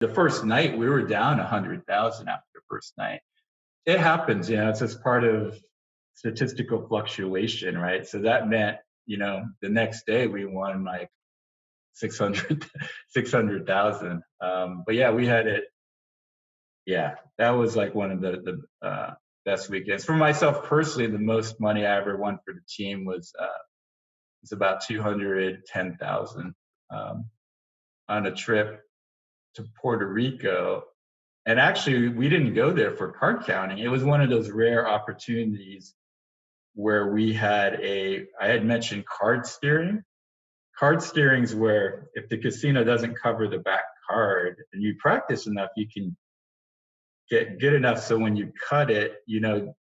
The first night we were down 100,000 after the first night. It happens, it's just part of statistical fluctuation, right? So that meant, the next day we won like 600,000. But yeah, we had it. Yeah, that was like one of the best weekends for myself personally. The most money I ever won for the team was about 210,000 on a trip to Puerto Rico. And actually, we didn't go there for card counting. It was one of those rare opportunities where I had mentioned card steering. Card steering is where if the casino doesn't cover the back card and you practice enough, you can get good enough so when you cut it, you know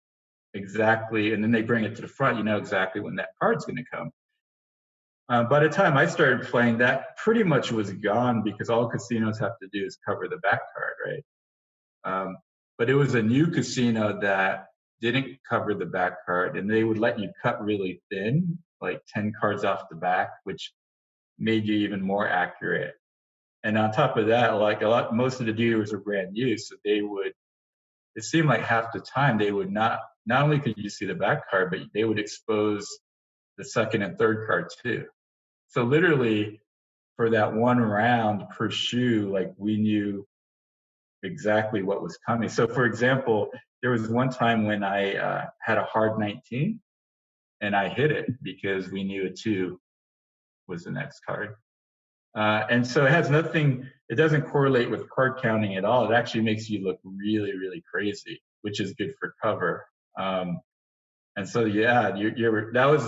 exactly, and then they bring it to the front, you know exactly when that card's going to come. By the time I started playing, that pretty much was gone because all casinos have to do is cover the back card, right? But it was a new casino that didn't cover the back card, and they would let you cut really thin, like 10 cards off the back, which made you even more accurate. And on top of that, most of the dealers are brand new, so it seemed like half the time they would not only could you see the back card, but they would expose the second and third card too. So literally for that one round per shoe, like we knew exactly what was coming. So for example, there was one time when I had a hard 19 and I hit it because we knew a 2 was the next card. And so it doesn't correlate with card counting at all. It actually makes you look really, really crazy, which is good for cover. And so, yeah, that was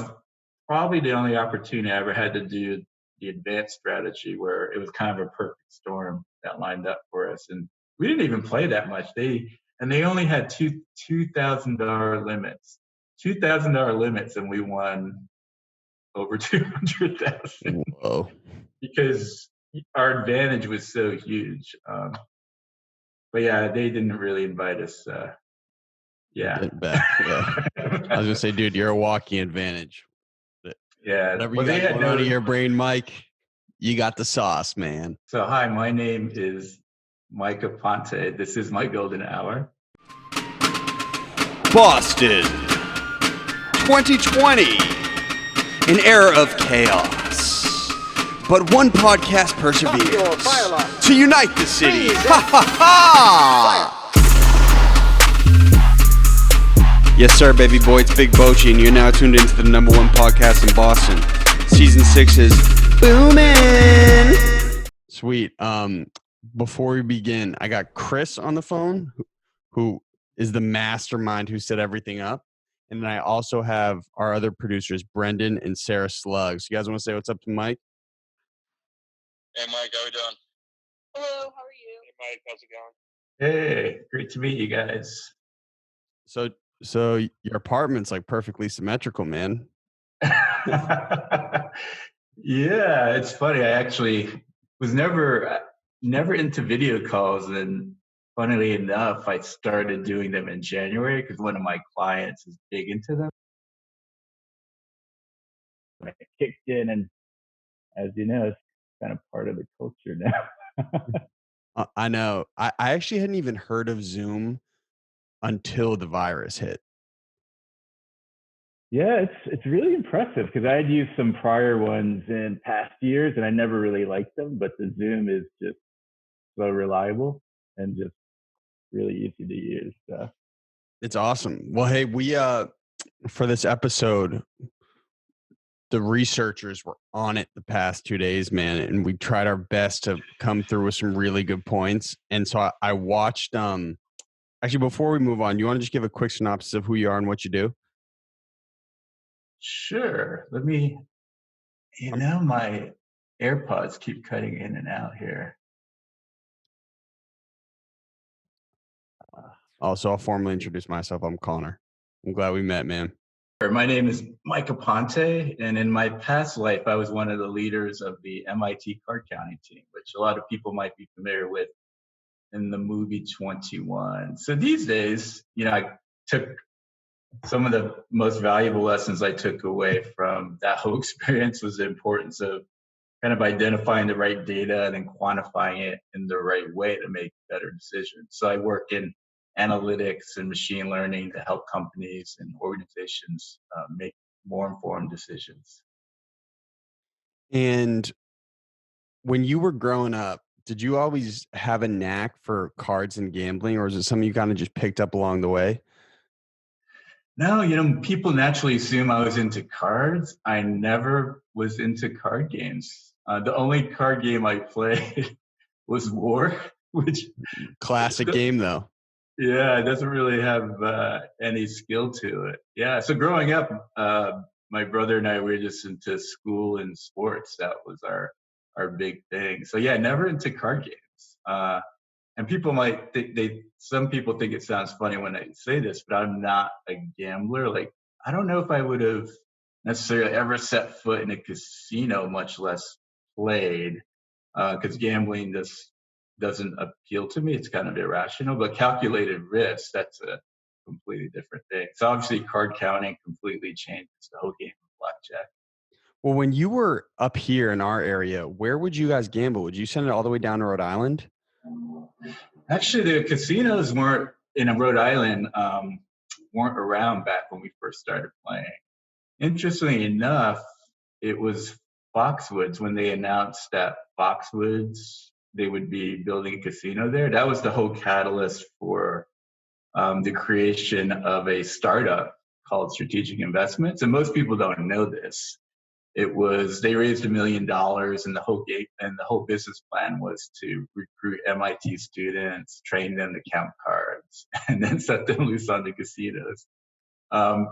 probably the only opportunity I ever had to do the advanced strategy where it was kind of a perfect storm that lined up for us. And we didn't even play that much. They only had $2,000 limits, and we won over 200,000. Whoa. Because our advantage was so huge. But yeah, they didn't really invite us. Yeah. I was gonna say, dude, you're a walking advantage. Yeah. Whatever you got going on in your brain, Mike, you got the sauce, man. So hi, my name is Mike Aponte. This is my golden hour. Boston, 2020, an era of chaos. But one podcast perseveres to unite the city. Ha ha ha! Yes, sir, baby boy. It's Big Bochi, and you're now tuned into the #1 podcast in Boston. Season 6 is booming. Sweet. Before we begin, I got Chris on the phone, who is the mastermind who set everything up. And then I also have our other producers, Brendan and Sarah Sluggs. You guys want to say what's up to Mike? Hey, Mike, how we doing? Hello, how are you? Hey, Mike, how's it going? Hey, great to meet you guys. So your apartment's like perfectly symmetrical, man. Yeah, it's funny. I actually was never into video calls, and funnily enough, I started doing them in January because one of my clients is big into them. I kicked in, and as you know, it's kind of part of the culture now. I know. I actually hadn't even heard of Zoom until the virus hit. Yeah, it's really impressive because I had used some prior ones in past years and I never really liked them, but the Zoom is just so reliable and just really easy to use. So. It's awesome. Well, hey, we for this episode, the researchers were on it the past 2 days, man, and we tried our best to come through with some really good points. And so I watched. Actually, before we move on, you want to just give a quick synopsis of who you are and what you do? Sure. Let me. My AirPods keep cutting in and out here. Also, I'll formally introduce myself. I'm Connor. I'm glad we met, man. My name is Mike Aponte, and in my past life, I was one of the leaders of the MIT card counting team, which a lot of people might be familiar with in the movie 21. So these days, I took some of the most valuable lessons I took away from that whole experience was the importance of kind of identifying the right data and then quantifying it in the right way to make better decisions. So I work in analytics and machine learning to help companies and organizations make more informed decisions. And when you were growing up, did you always have a knack for cards and gambling, or is it something you kind of just picked up along the way? No, people naturally assume I was into cards. I never was into card games. The only card game I played was War, which Classic game, though. yeah, it doesn't really have any skill to it. Yeah, so growing up, my brother and I were just into school and sports. That was our big thing. So yeah, never into card games. And people might think some people think it sounds funny when I say this, but I'm not a gambler. Like, I don't know if I would have necessarily ever set foot in a casino, much less played, because gambling just doesn't appeal to me. It's kind of irrational, but calculated risk, that's a completely different thing. So obviously card counting completely changes the whole game of blackjack. Well, when you were up here in our area, where would you guys gamble? Would you send it all the way down to Rhode Island? Actually, the casinos weren't in Rhode Island, weren't around back when we first started playing. Interestingly enough, it was Foxwoods when they announced that Foxwoods, they would be building a casino there. That was the whole catalyst for the creation of a startup called Strategic Investments. And most people don't know this. They raised $1 million, and the whole business plan was to recruit MIT students, train them to count cards, and then set them loose on the casinos.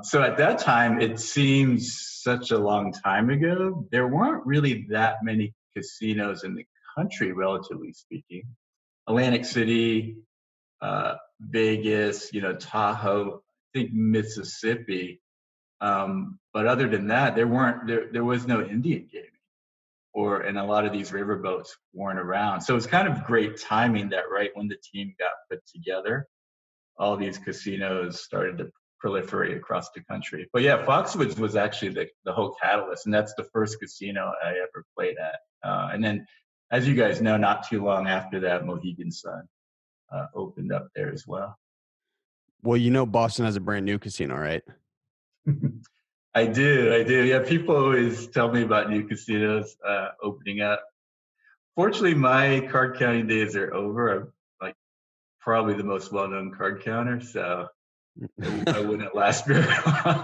So at that time, it seems such a long time ago, there weren't really that many casinos in the country, relatively speaking. Atlantic City, Vegas, Tahoe, I think Mississippi. But other than that, there was no Indian gaming, and a lot of these riverboats weren't around. So it's kind of great timing that right when the team got put together, all these casinos started to proliferate across the country. But yeah, Foxwoods was actually the whole catalyst, and that's the first casino I ever played at. And then, as you guys know, not too long after that, Mohegan Sun opened up there as well. Well, Boston has a brand new casino, right? I do. Yeah, people always tell me about new casinos opening up. Fortunately, my card counting days are over. I'm like probably the most well-known card counter, so I wouldn't last very long.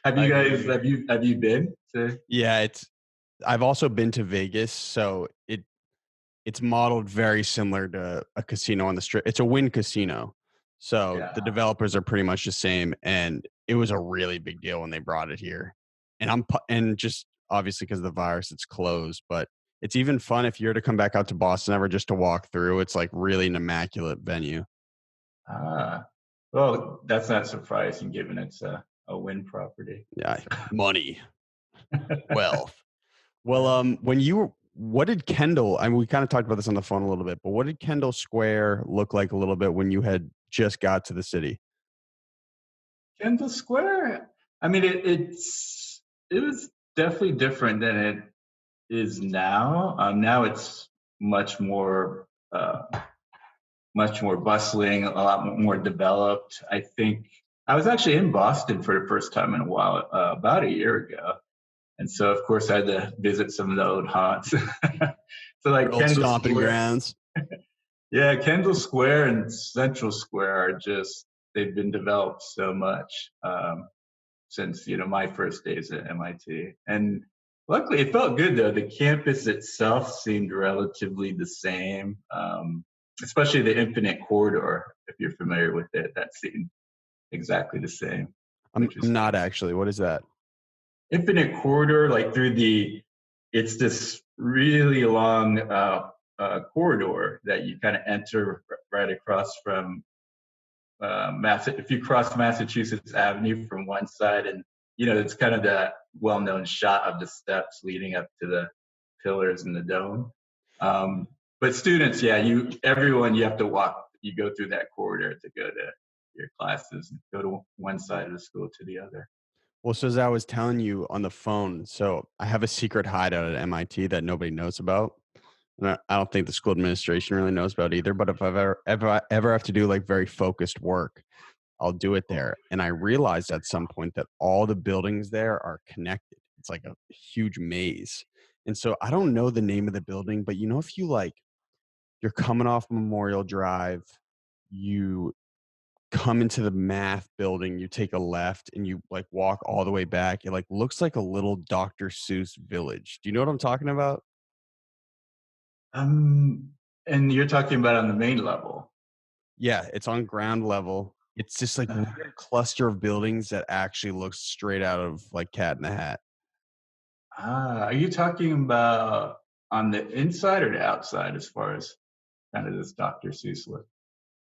Have you been to? Yeah, I've also been to Vegas, so it's modeled very similar to a casino on the strip. It's a Wynn casino. So Yeah. The developers are pretty much the same, and it was a really big deal when they brought it here. And just obviously because of the virus, it's closed. But it's even fun if you're to come back out to Boston ever just to walk through. It's like really an immaculate venue. Well, that's not surprising given it's a Wynn property. Yeah, money, wealth. Well, what did Kendall? I mean, we kind of talked about this on the phone a little bit, but what did Kendall Square look like a little bit when you had just got to the city? Kendall Square. I mean, it was definitely different than it is now. Now it's much more bustling, a lot more developed. I think I was actually in Boston for the first time in a while, about a year ago. And so, of course, I had to visit some of the old haunts. So, like Old Kendall stomping Square, grounds. Yeah, Kendall Square and Central Square they've been developed so much since, my first days at MIT. And luckily, it felt good, though. The campus itself seemed relatively the same, especially the Infinite Corridor, if you're familiar with it. That seemed exactly the same. I'm not actually. What is that? Infinite Corridor, it's this really long corridor that you kind of enter right across from if you cross Massachusetts Avenue from one side, and it's kind of that well-known shot of the steps leading up to the pillars and the dome. But students, everyone, you have to walk. You go through that corridor to go to your classes, and go to one side of the school to the other. Well, so as I was telling you on the phone, so I have a secret hideout at MIT that nobody knows about. And I don't think the school administration really knows about either. But if I've ever have to do like very focused work, I'll do it there. And I realized at some point that all the buildings there are connected. It's like a huge maze. And so I don't know the name of the building, but you know, if you like, you're coming off Memorial Drive, you come into the math building, you take a left and you like walk all the way back. It like looks like a little Dr. Seuss village. Do you know what I'm talking about? And you're talking about on the main level. Yeah, it's on ground level. It's just like a weird cluster of buildings that actually looks straight out of like Cat in the Hat. Are you talking about on the inside or the outside as far as kind of this Dr. Seuss look?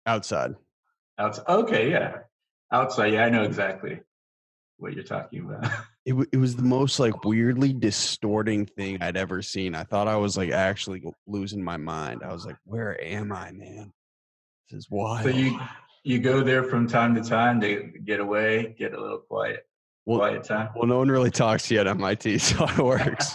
Outside. Outside. Okay, yeah. Outside, yeah, I know exactly what you're talking about. It was the most like weirdly distorting thing I'd ever seen. I thought I was like actually losing my mind. I was like, where am I, man? This is wild. So you go there from time to time to get away, get a little quiet time? Well, no one really talks to you at MIT, so it works.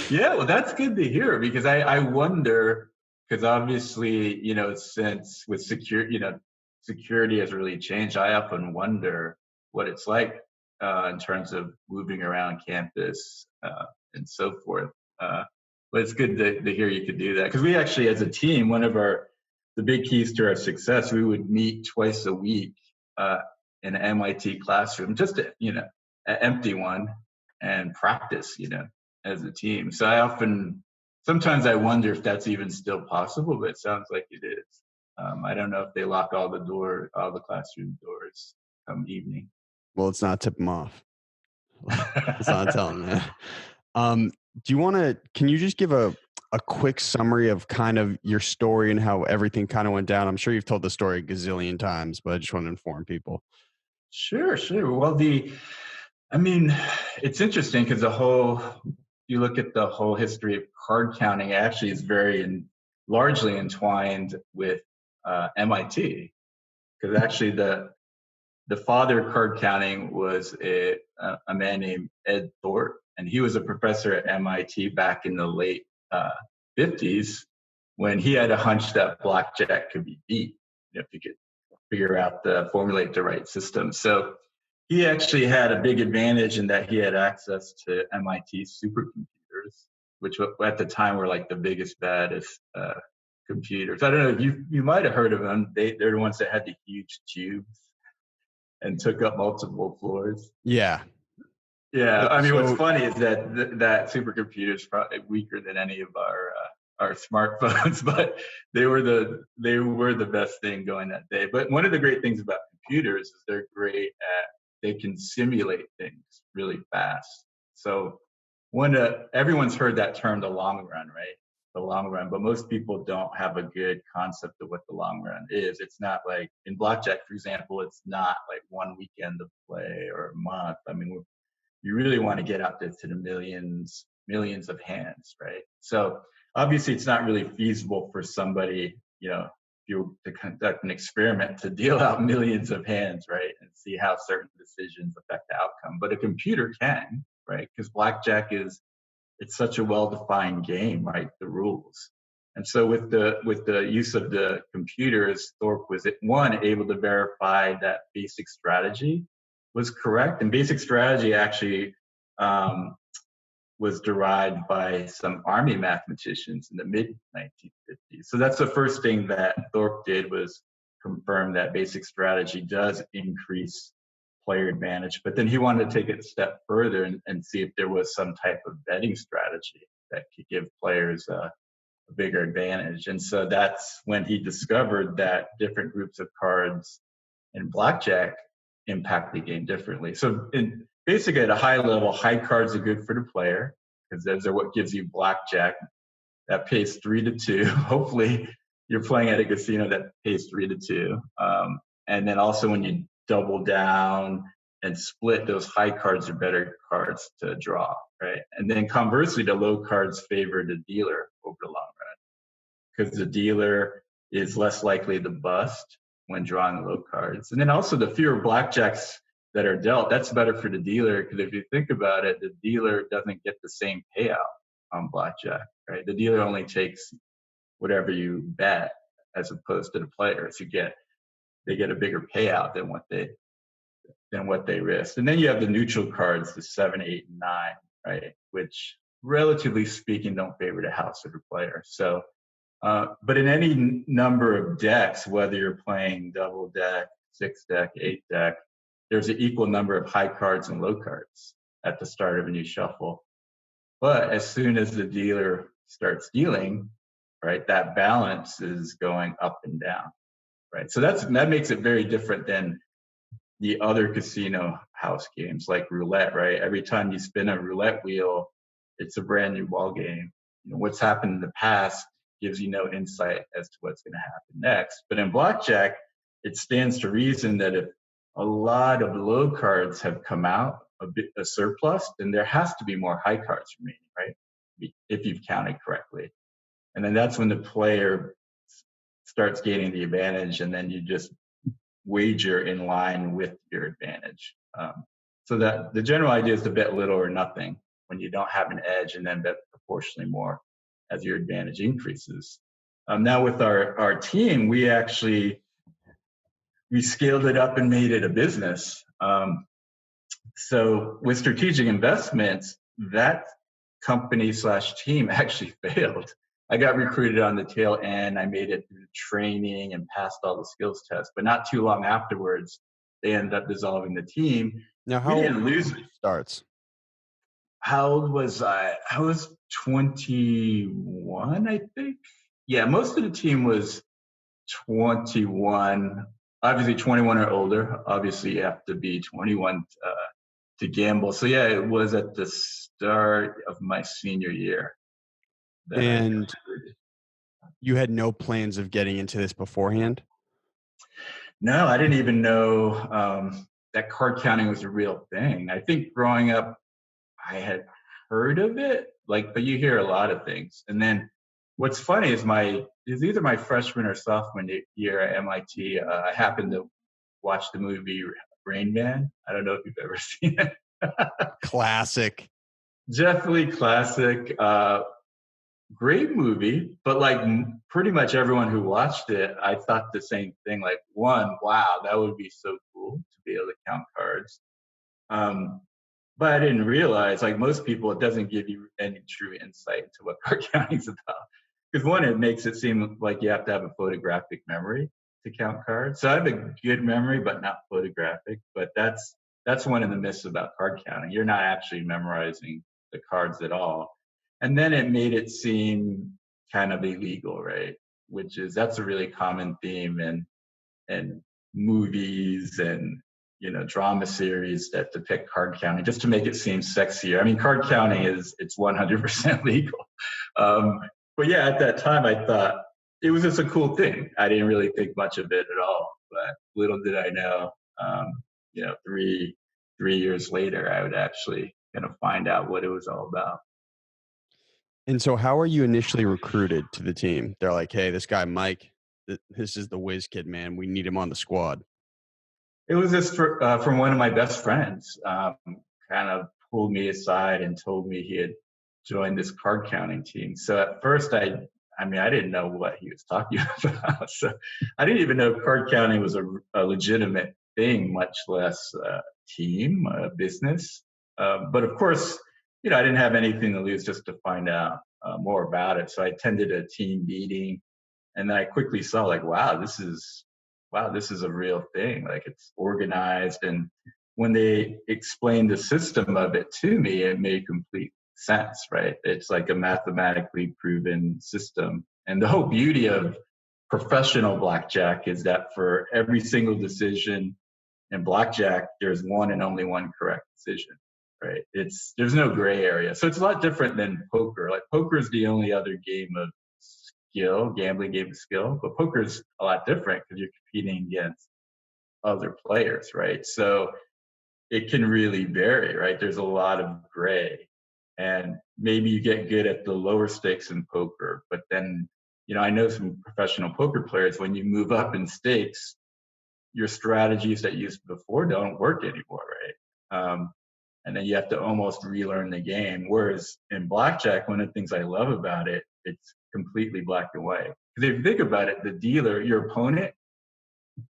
Yeah, well, that's good to hear because I wonder, because obviously, you know, since with security has really changed, I often wonder what it's like in terms of moving around campus and so forth. But it's good to hear you could do that because we actually, as a team, the big keys to our success, we would meet twice a week in an MIT classroom, just to, you know, an empty one, and practice, you know, as a team. So sometimes I wonder if that's even still possible, but it sounds like it is. I don't know if they lock all the classroom doors come evening. Well, it's not tip them off. It's not telling them. Can you just give a quick summary of kind of your story and how everything kind of went down? I'm sure you've told the story a gazillion times, but I just want to inform people. Sure. Well, it's interesting because you look at the whole history of card counting, it actually is largely entwined with MIT, because actually the father of card counting was a man named Ed Thorpe, and he was a professor at MIT back in the late 50s when he had a hunch that blackjack could be beat if you could formulate the right system. So he actually had a big advantage in that he had access to MIT supercomputers, which at the time were like the biggest, baddest computers. I don't know if you might have heard of them. They're the ones that had the huge tubes and took up multiple floors. Yeah. Yeah. I mean, what's funny is that supercomputer is probably weaker than any of our smartphones, but they were the best thing going that day. But one of the great things about computers is they're great they can simulate things really fast. So everyone's heard that term, the long run, right? The long run, but most people don't have a good concept of what the long run is. It's not like in blackjack, for example, it's not like one weekend of play or a month. I mean, you really want to get out there to the millions of hands, right? So obviously it's not really feasible for somebody, you know, to conduct an experiment to deal out millions of hands, right? And see how certain decisions affect the outcome. But a computer can, right? Because blackjack it's such a well-defined game, right? The rules. And so with the use of the computers, Thorpe was able to verify that basic strategy was correct. And basic strategy actually was derived by some army mathematicians in the mid-1950s. So that's the first thing that Thorpe did, was confirm that basic strategy does increase player advantage. But then he wanted to take it a step further and see if there was some type of betting strategy that could give players a bigger advantage. And so that's when he discovered that different groups of cards in blackjack impact the game differently. So basically at a high level, high cards are good for the player because those are what gives you blackjack that pays 3-2. Hopefully you're playing at a casino that pays 3-2. And then also when you double down and split, those high cards are better cards to draw, right? And then conversely, the low cards favor the dealer over the long run because the dealer is less likely to bust when drawing low cards. And then also the fewer blackjacks that are dealt, that's better for the dealer, because if you think about it, the dealer doesn't get the same payout on blackjack, right? The dealer only takes whatever you bet, as opposed to the players who they get a bigger payout than what they risk. And then you have the neutral cards, the 7, 8, and 9, right? Which, relatively speaking, don't favor the house or the player. So, but in any number of decks, whether you're playing double deck, 6 deck, 8 deck, there's an equal number of high cards and low cards at the start of a new shuffle. But as soon as the dealer starts dealing, right, that balance is going up and down, right? So that makes it very different than the other casino house games like roulette, right? Every time you spin a roulette wheel, it's a brand new ball game. What's happened in the past gives you no insight as to what's going to happen next. But in blackjack, it stands to reason that if a lot of low cards have come out, a surplus, then there has to be more high cards remaining, right? If you've counted correctly. And then that's when the player starts gaining the advantage, and then you just wager in line with your advantage. So that the general idea is to bet little or nothing when you don't have an edge, and then bet proportionally more as your advantage increases. Now with our team, we scaled it up and made it a business. So with strategic investments, that company/team actually failed. I got recruited on the tail end. I made it through training and passed all the skills tests, but not too long afterwards, they ended up dissolving the team. Now, how old starts? How old was I? I was 21, I think. Yeah, most of the team was 21. Obviously, 21 or older. Obviously, you have to be 21 to gamble. So yeah, it was at the start of my senior year. And you had no plans of getting into this beforehand? No, I didn't even know that card counting was a real thing. I think growing up, I had heard of it, but you hear a lot of things. And then what's funny is either my freshman or sophomore year at MIT, I happened to watch the movie Rain Man. I don't know if you've ever seen it. Classic. Definitely classic. Great movie, but pretty much everyone who watched it, I thought the same thing. One, wow, that would be so cool to be able to count cards. But I didn't realize, most people, it doesn't give you any true insight into what card counting is about. Because one, it makes it seem like you have to have a photographic memory to count cards. So I have a good memory, but not photographic. But that's one of the myths about card counting. You're not actually memorizing the cards at all. And then it made it seem kind of illegal, right? That's a really common theme in movies and drama series that depict card counting, just to make it seem sexier. I mean, card counting it's 100% legal. But yeah, at that time, I thought it was just a cool thing. I didn't really think much of it at all. But little did I know, 3 years later, I would actually find out what it was all about. And so how are you initially recruited to the team? They're like, hey, this guy, Mike, this is the whiz kid, man. We need him on the squad. It was just from one of my best friends, kind of pulled me aside and told me he had joined this card counting team. So at first I didn't know what he was talking about. So I didn't even know card counting was a legitimate thing, much less a team, a business. But of course, I didn't have anything to lose just to find out more about it. So I attended a team meeting, and then I quickly saw wow, this is a real thing. It's organized. And when they explained the system of it to me, it made complete sense, right? It's like a mathematically proven system. And the whole beauty of professional blackjack is that for every single decision in blackjack, there's one and only one correct decision. Right? There's no gray area. So it's a lot different than poker. Poker is the only other game of skill, gambling game of skill, but poker is a lot different because you're competing against other players, right? So it can really vary, right? There's a lot of gray, and maybe you get good at the lower stakes in poker, but then, I know some professional poker players, when you move up in stakes, your strategies that you used before don't work anymore, right? And then you have to almost relearn the game. Whereas in blackjack, one of the things I love about it, it's completely black and white. Because if you think about it, the dealer, your opponent,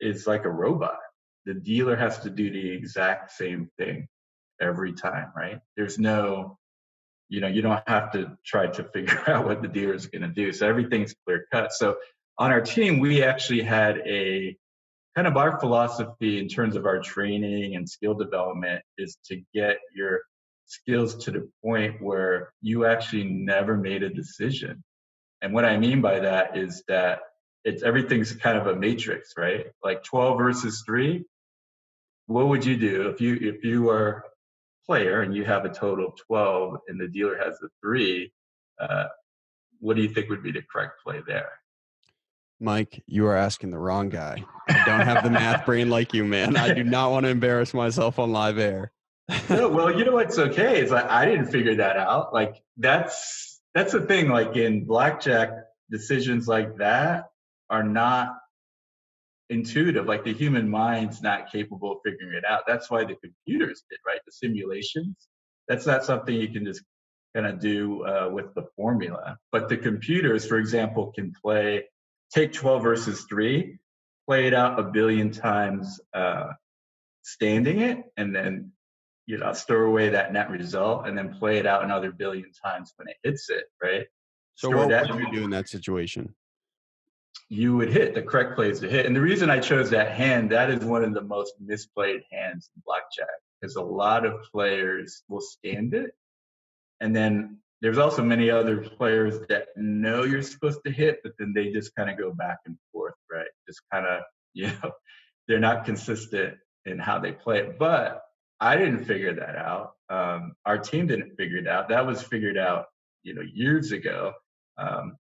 is like a robot. The dealer has to do the exact same thing every time, right? There's no, you don't have to try to figure out what the dealer is going to do. So everything's clear cut. So on our team, we actually had a kind of our philosophy in terms of our training and skill development is to get your skills to the point where you actually never made a decision. And what I mean by that is that everything's kind of a matrix, right? Like 12 versus 3. What would you do if you are a player and you have a total of 12 and the dealer has a 3? What do you think would be the correct play there? Mike, you are asking the wrong guy. I don't have the math brain like you, man. I do not want to embarrass myself on live air. No, well, you know what's okay is I didn't figure that out. Like that's the thing. Like in blackjack, decisions like that are not intuitive. Like the human mind's not capable of figuring it out. That's why the computers did, right? The simulations. That's not something you can just kind of do with the formula. But the computers, for example, can take 12 versus 3, play it out a billion times, standing it, and then store away that net result, and then play it out another billion times when it hits it, right? So what would you do in that situation? You would hit. The correct play is to hit. And the reason I chose that hand, that is one of the most misplayed hands in blackjack, because a lot of players will stand it. And then there's also many other players that know you're supposed to hit, but then they just kind of go back and forth, right? Just kind of, they're not consistent in how they play it. But I didn't figure that out. Our team didn't figure it out. That was figured out, years ago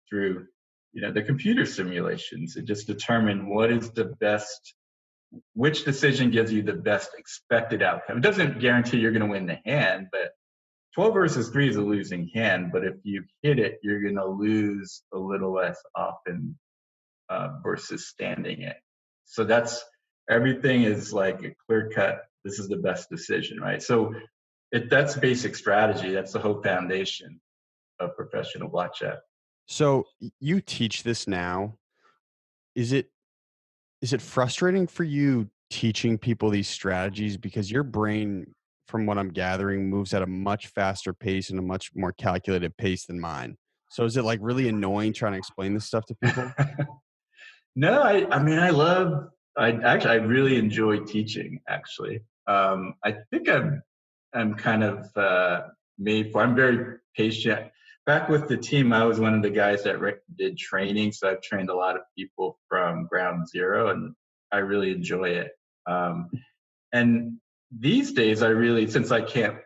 through, the computer simulations. It just determined which decision gives you the best expected outcome. It doesn't guarantee you're going to win the hand, but 12 versus 3 is a losing hand. But if you hit it, you're going to lose a little less often versus standing it. So everything is like a clear cut. This is the best decision, right? So that's basic strategy. That's the whole foundation of professional blackjack. So you teach this now. Is it frustrating for you teaching people these strategies, because your brain, from what I'm gathering, moves at a much faster pace and a much more calculated pace than mine? So is it like really annoying trying to explain this stuff to people? No, I really enjoy teaching, actually. I think I'm kind of I'm very patient. Back with the team, I was one of the guys that did training, so I've trained a lot of people from ground zero, and I really enjoy it. And these days, since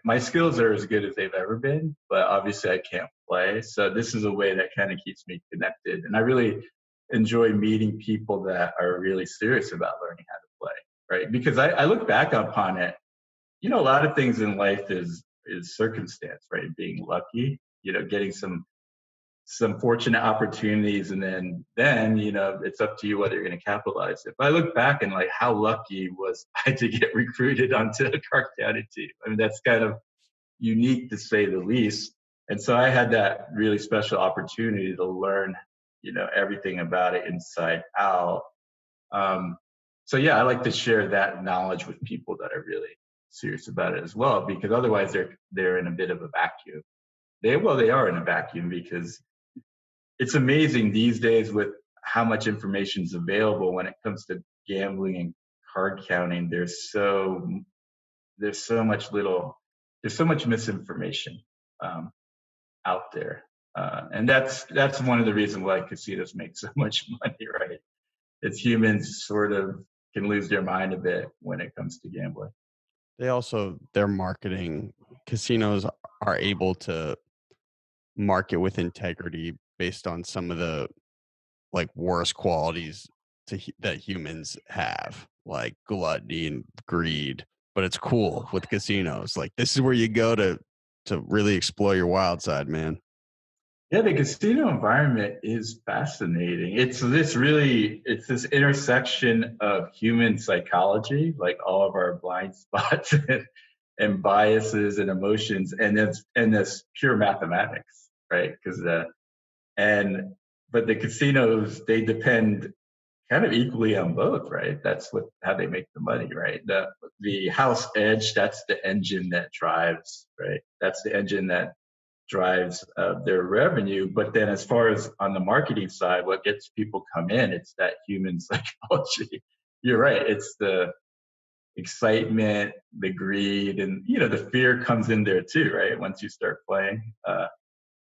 my skills are as good as they've ever been, but obviously I can't play. So this is a way that kind of keeps me connected. And I really enjoy meeting people that are really serious about learning how to play, right? Because I look back upon it, a lot of things in life is circumstance, right? Being lucky, getting some fortunate opportunities, and then it's up to you whether you're going to capitalize it. But I look back and like, how lucky was I to get recruited onto the Clark County team? I mean, that's kind of unique to say the least. And so I had that really special opportunity to learn, everything about it inside out. So yeah, I like to share that knowledge with people that are really serious about it as well, because otherwise they're in a bit of a vacuum. They are in a vacuum, because it's amazing these days with how much information is available when it comes to gambling and card counting. There's so much misinformation out there, and that's one of the reasons why casinos make so much money, right? It's humans sort of can lose their mind a bit when it comes to gambling. Their marketing, casinos are able to market with integrity based on some of the like worst qualities that humans have, like gluttony and greed. But it's cool with casinos. Like, this is where you go to really explore your wild side, man. Yeah, the casino environment is fascinating. It's this intersection of human psychology, like all of our blind spots and biases and emotions, and this pure mathematics, right? And but the casinos, they depend kind of equally on both, right? That's how they make the money, right? The house edge, that's the engine that drives, right? That's the engine that drives their revenue. But then as far as on the marketing side, what gets people come in, it's that human psychology. You're right. It's the excitement, the greed, and the fear comes in there too, right? Once you start playing,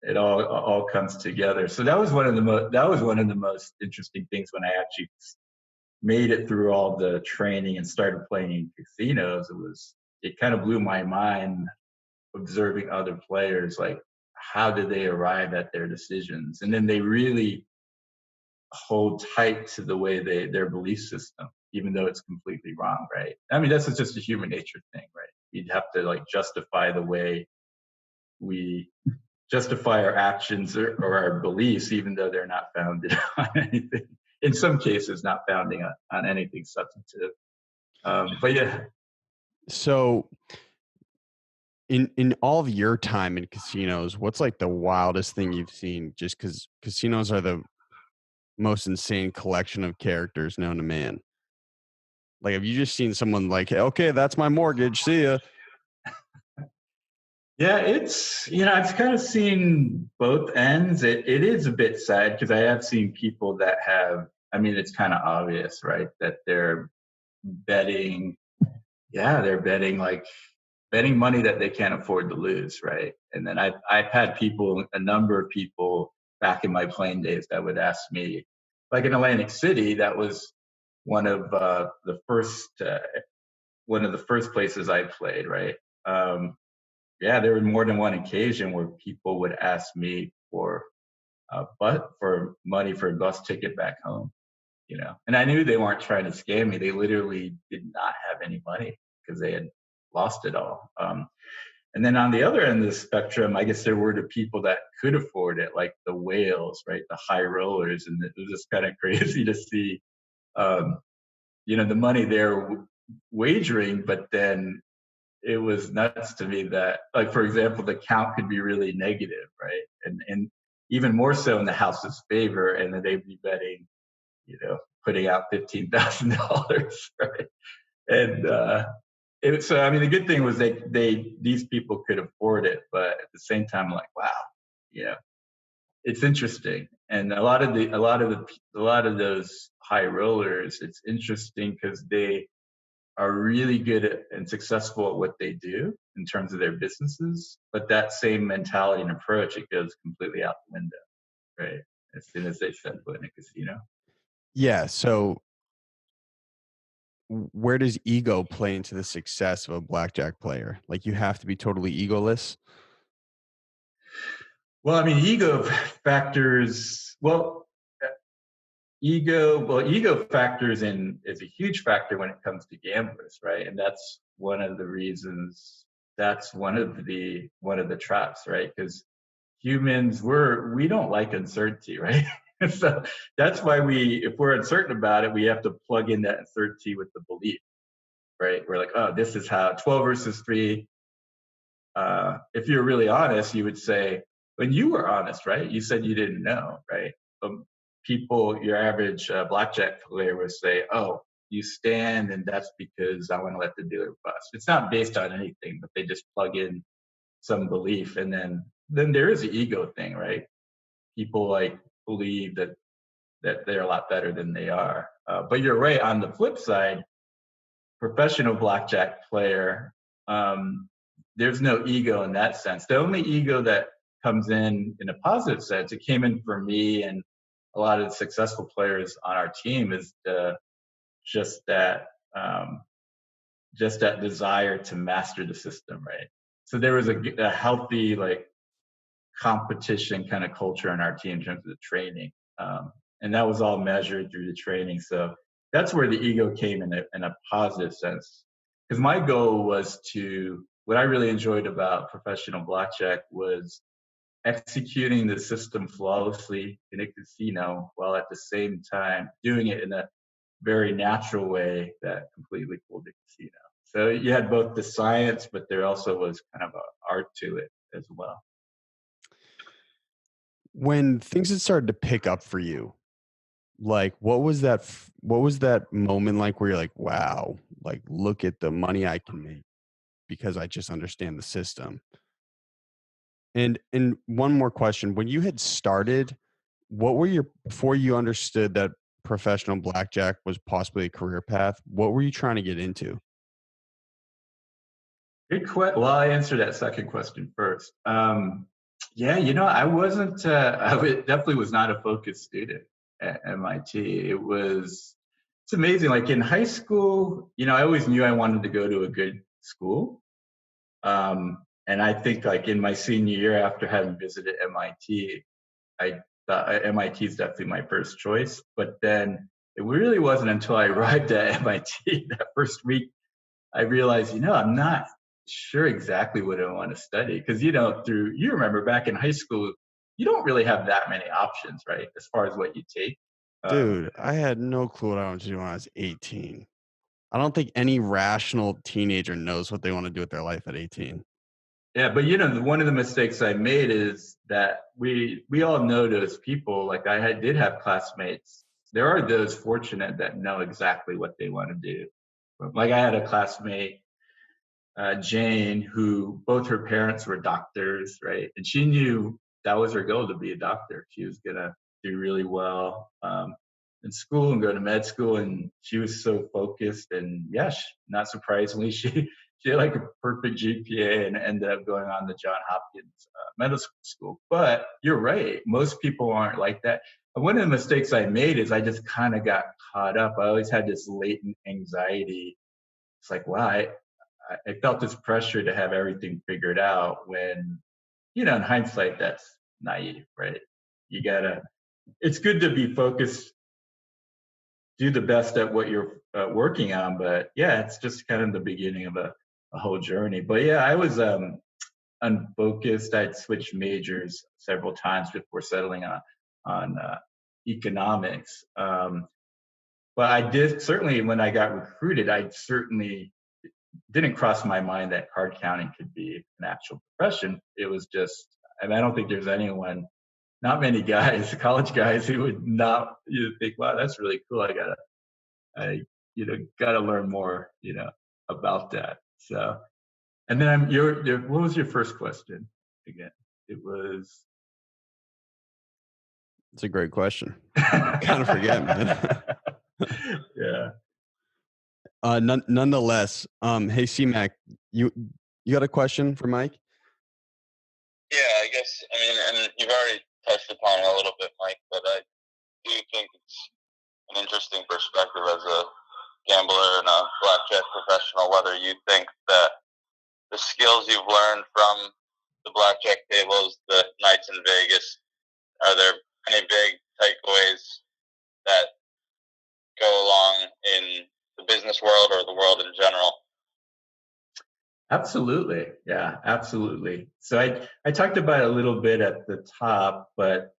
it all comes together. So that was one of the most interesting things when I actually made it through all the training and started playing in casinos. It kind of blew my mind observing other players, like how did they arrive at their decisions, and then they really hold tight to the way their belief system, even though it's completely wrong, right? I mean, that's just a human nature thing, right? You'd have to like justify the way we justify our actions or our beliefs, even though they're not founded on anything. In some cases, not founding on anything substantive. But yeah. So in all of your time in casinos, what's like the wildest thing you've seen? Just because casinos are the most insane collection of characters known to man. Like, have you just seen someone like, okay, that's my mortgage, see ya? Yeah, I've kind of seen both ends. It is a bit sad because I have seen people that I mean, it's kind of obvious, right? That they're betting, they're betting money that they can't afford to lose, right? And then I've had a number of people back in my playing days that would ask me, like in Atlantic City, that was one of one of the first places I played, right? There were more than one occasion where people would ask me for money for a bus ticket back home, and I knew they weren't trying to scam me. They literally did not have any money because they had lost it all. And then on the other end of the spectrum, I guess there were the people that could afford it, like the whales, right? The high rollers. And it was just kind of crazy to see, the money they're wagering, but then it was nuts to me that, like, for example, the count could be really negative, right? And even more so in the house's favor, and then they'd be betting, putting out $15,000, right? And so I mean, the good thing was these people could afford it, but at the same time, I'm like, wow, it's interesting. And a lot of those high rollers, it's interesting because they are really good at and successful at what they do in terms of their businesses, but that same mentality and approach, it goes completely out the window, right? As soon as they set foot in a casino. Yeah. So where does ego play into the success of a blackjack player? Like, you have to be totally egoless. Well, I mean, ego factors in is a huge factor when it comes to gamblers, right? And that's one of the reasons. That's one of the traps, right? Because humans, we don't like uncertainty, right? So that's why if we're uncertain about it, we have to plug in that uncertainty with the belief, right? We're like, oh, this is how 12 versus 3. If you're really honest, you would say, when you were honest, right? You said you didn't know, right? Your average blackjack player would say, oh, you stand, and that's because I want to let the dealer bust. It's not based on anything, but they just plug in some belief. And then there is the ego thing, right? People like believe that they're a lot better than they are. But you're right. On the flip side, professional blackjack player, there's no ego in that sense. The only ego that comes in a positive sense, it came in for me and a lot of the successful players on our team, is just that desire to master the system, right? So there was a healthy, like, competition kind of culture in our team in terms of the training, and that was all measured through the training. So that's where the ego came in a positive sense, because my goal was what I really enjoyed about professional blackjack was executing the system flawlessly in a casino while at the same time doing it in a very natural way that completely fooled the casino. So you had both the science, but there also was kind of an art to it as well. When things had started to pick up for you, like what was that moment like where you're like, wow, like look at the money I can make because I just understand the system. And one more question. When you had started, what were your before you understood that professional blackjack was possibly a career path, what were you trying to get into? Good question. Well, I answer that second question first. Yeah, I wasn't. Definitely was not a focused student at MIT. It's amazing. Like in high school, I always knew I wanted to go to a good school. And I think like in my senior year, after having visited MIT, I thought MIT is definitely my first choice. But then it really wasn't until I arrived at MIT that first week I realized, I'm not sure exactly what I want to study. Because, you remember back in high school, you don't really have that many options, right? As far as what you take. Dude, I had no clue what I wanted to do when I was 18. I don't think any rational teenager knows what they want to do with their life at 18. Yeah, but one of the mistakes I made is that we all know those people. Like did have classmates. There are those fortunate that know exactly what they want to do. Like I had a classmate, Jane, who both her parents were doctors, right? And she knew that was her goal, to be a doctor. She was gonna do really well in school and go to med school, and she was so focused. And yes, not surprisingly, she had like a perfect GPA and ended up going on to John Hopkins Medical School. But you're right, most people aren't like that. And one of the mistakes I made is I just kind of got caught up. I always had this latent anxiety. It's like, wow, I felt this pressure to have everything figured out when, in hindsight, that's naive, right? It's good to be focused, do the best at what you're working on, but yeah, it's just kind of the beginning of a whole journey. But yeah, I was unfocused. I'd switched majors several times before settling on economics. But I did certainly, when I got recruited, I certainly didn't cross my mind that card counting could be an actual profession. It was just, I don't think there's not many guys, college guys, who would not think, wow, that's really cool. I gotta learn more, about that. So, and then what was your first question again? It was. It's a great question. Kind of forget, man. Yeah. Nonetheless, hey C-Mac, you got a question for Mike? Yeah, I guess, and you've already touched upon it a little bit, Mike, but I do think it's an interesting perspective as a gambler and a blackjack professional, whether you think that the skills you've learned from the blackjack tables, the nights in Vegas, are there any big takeaways that go along in the business world or the world in general? Absolutely. Yeah, absolutely. So I talked about it a little bit at the top, but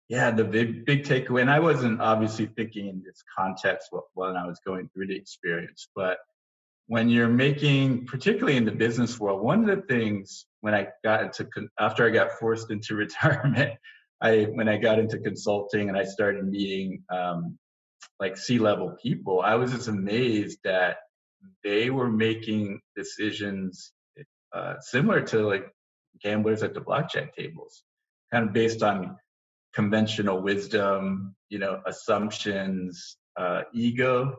yeah, the big takeaway, and I wasn't obviously thinking in this context when I was going through the experience, but when you're making, particularly in the business world, one of the things when I got after I got forced into retirement, when I got into consulting and I started meeting like C-level people, I was just amazed that they were making decisions similar to like gamblers at the blackjack tables, kind of based on conventional wisdom, assumptions, ego.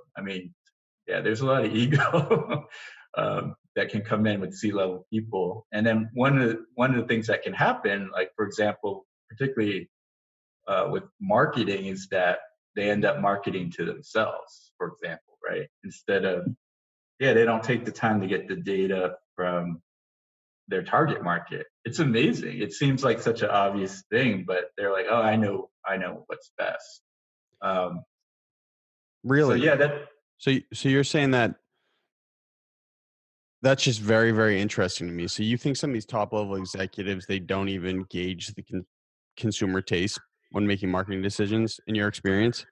Yeah, there's a lot of ego that can come in with C-level people. And then one of the things that can happen, like for example, particularly with marketing, is that they end up marketing to themselves, for example, right? Instead of, they don't take the time to get the data from their target market. It's amazing. It seems like such an obvious thing, but they're like, oh, I know what's best. Really? So yeah, So you're saying that That's just very, very interesting to me. So you think some of these top level executives, they don't even gauge the consumer taste when making marketing decisions in your experience?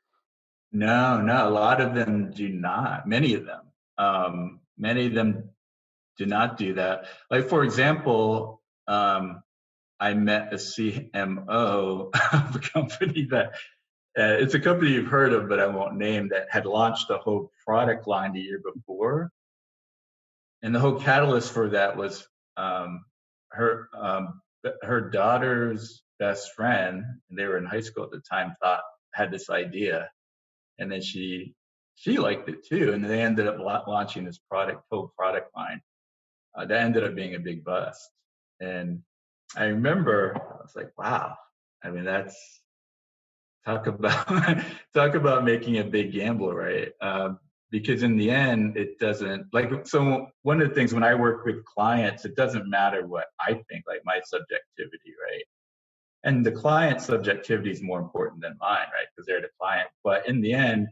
No, no, a lot of them do not. Many of them do not do that. Like, for example, I met a CMO of a company that it's a company you've heard of, but I won't name, that had launched a whole product line the year before. And the whole catalyst for that was her her daughter's best friend, and they were in high school at the time, had this idea, and then she liked it too, and they ended up launching this whole product line that ended up being a big bust. And I remember I was like, wow, I mean, that's talk about talk about making a big gamble, right? Because in the end, it doesn't, like, so one of the things when I work with clients, it doesn't matter what I think, like my subjectivity, right? And the client's subjectivity is more important than mine, right? Because they're the client. But in the end,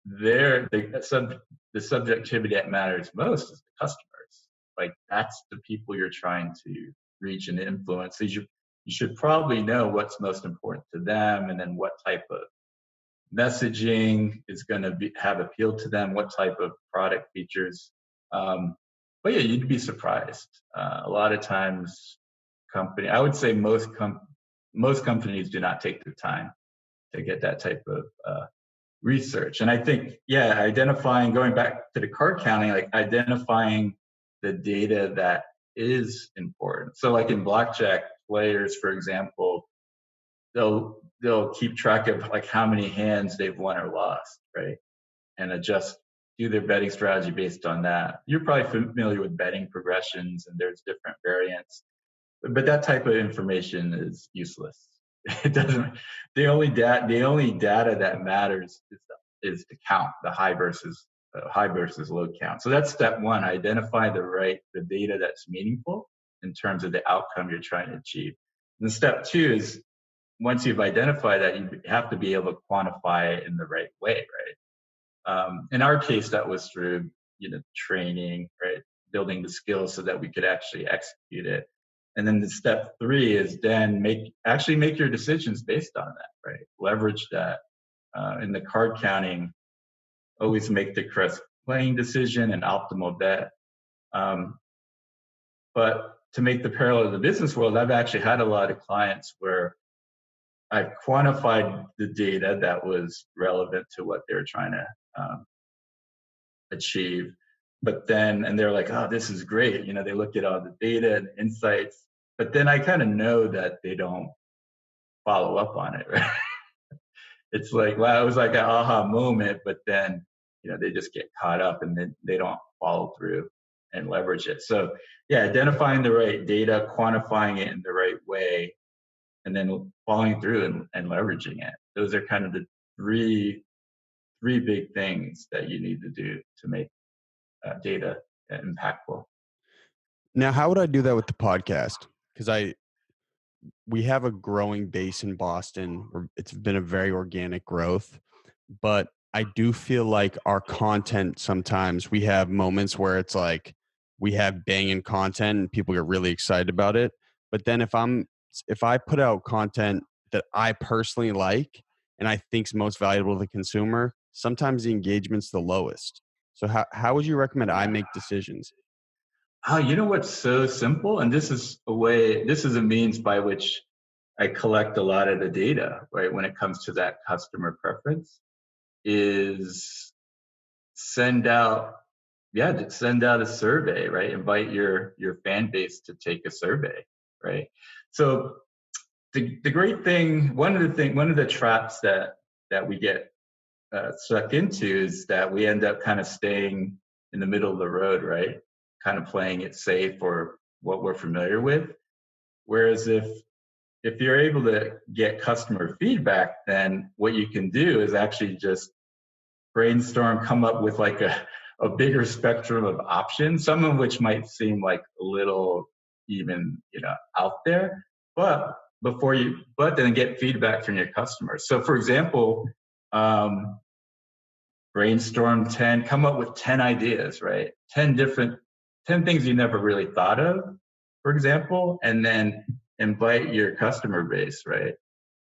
the subjectivity that matters most is the customers. Like, that's the people you're trying to reach and influence. So you should probably know what's most important to them, and then what type of messaging is going to have appeal to them, what type of product features. But yeah, you'd be surprised. A lot of times, I would say most companies do not take the time to get that type of research. And I think, yeah, going back to the card counting, like identifying the data that is important. So like in blackjack, players, for example, they'll keep track of like how many hands they've won or lost, right? And do their betting strategy based on that. You're probably familiar with betting progressions, and there's different variants, but that type of information is useless. It doesn't. The only data that matters is to count the high versus low count. So that's step one: identify the data that's meaningful in terms of the outcome you're trying to achieve. And step two is, once you've identified that, you have to be able to quantify it in the right way, right? In our case, that was through training, right, building the skills so that we could actually execute it. And then the step three is then make your decisions based on that, right? Leverage that. In the card counting, always make the correct playing decision and optimal bet. But to make the parallel to the business world, I've actually had a lot of clients where I've quantified the data that was relevant to what they were trying to achieve. And they're like, oh, this is great. They look at all the data and insights, but then I kind of know that they don't follow up on it, right? It's like, wow, it was like an aha moment, but then, they just get caught up and then they don't follow through and leverage it. So yeah, identifying the right data, quantifying it in the right way, and then following through and leveraging it. Those are kind of the three big things that you need to do to make data impactful. Now, how would I do that with the podcast? Because we have a growing base in Boston. It's been a very organic growth, but I do feel like our content, sometimes we have moments where it's like we have banging content and people get really excited about it. But then if I put out content that I personally like and I think is most valuable to the consumer, sometimes the engagement's the lowest. So how would you recommend I make decisions? Oh, you know what's so simple? And this is a means by which I collect a lot of the data, right? When it comes to that customer preference, is send out a survey, right? Invite your fan base to take a survey, right? So the great thing, one of the traps that we get stuck into is that we end up kind of staying in the middle of the road, right? Kind of playing it safe or what we're familiar with. Whereas if you're able to get customer feedback, then what you can do is actually just brainstorm, come up with like a bigger spectrum of options, some of which might seem like a little even, out there, but then get feedback from your customers. So for example, brainstorm come up with 10 ideas, right? 10 different 10 things you never really thought of, for example, and then invite your customer base, right?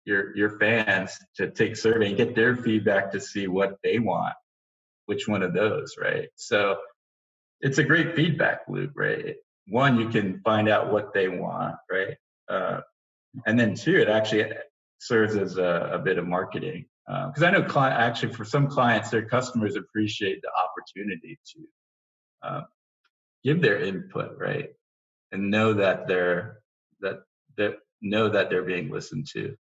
Your fans to take survey and get their feedback to see what they want, which one of those, right? So it's a great feedback loop, right? One, you can find out what they want, right? And then two, it actually serves as a bit of marketing. Because I know actually for some clients, their customers appreciate the opportunity to give their input, right? And know that they're being listened to.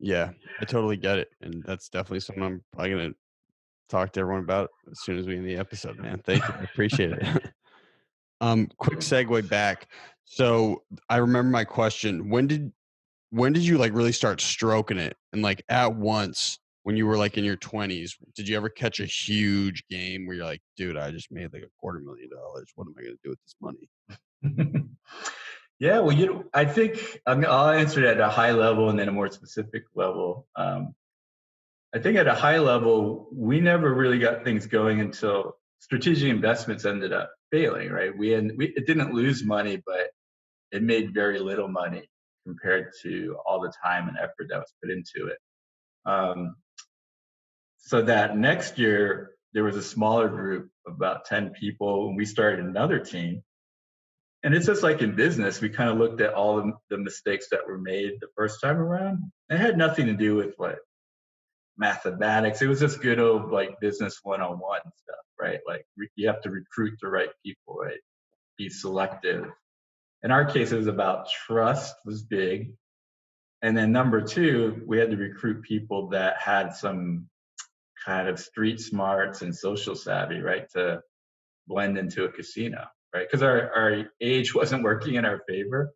Yeah, I totally get it. And that's definitely something I'm probably going to talk to everyone about as soon as we end the episode, man. Thank you. I appreciate it. Quick segue back. So I remember my question. When did you like really start stroking it? And like at once when you were like in your 20s, did you ever catch a huge game where you're like, dude, I just made like $250,000. What am I going to do with this money? Yeah, well, I think I'll answer it at a high level and then a more specific level. I think at a high level, we never really got things going until strategic investments ended up failing, right? It didn't lose money, but it made very little money compared to all the time and effort that was put into it. So that next year, there was a smaller group, about 10 people, and we started another team. And it's just like in business, we kind of looked at all the mistakes that were made the first time around. It had nothing to do with like mathematics. It was just good old like business 101 stuff, right? Like you have to recruit the right people, right? Be selective. In our case, it was about trust was big. And then number two, we had to recruit people that had some kind of street smarts and social savvy, right? To blend into a casino, right? Because our age wasn't working in our favor.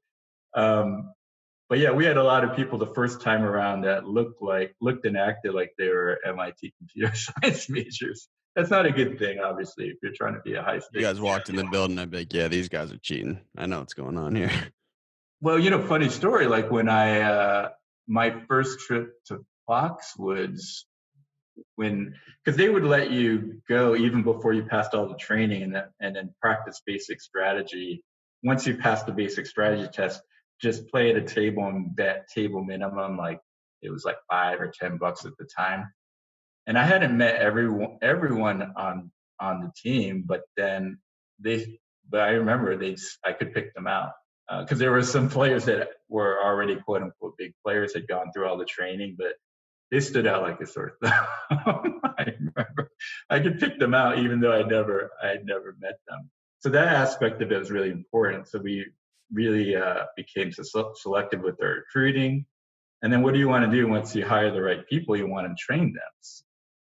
But yeah, we had a lot of people the first time around that looked and acted like they were MIT computer science majors. That's not a good thing, obviously, if you're trying to be a high stakes. You guys walked in the building, I'd be like, yeah, these guys are cheating. I know what's going on here. Well, funny story, like when my first trip to Foxwoods, because they would let you go even before you passed all the training and then practice basic strategy. Once you pass the basic strategy test, just play at a table and bet table minimum, like it was like $5 or $10 at the time. And I hadn't met everyone on the team, but I remember I could pick them out because there were some players that were already quote unquote big players, had gone through all the training, but they stood out like a sore thumb. I remember I could pick them out even though I had never met them. So that aspect of it was really important. So we really became selective with our recruiting. And then what do you want to do once you hire the right people? You want to train them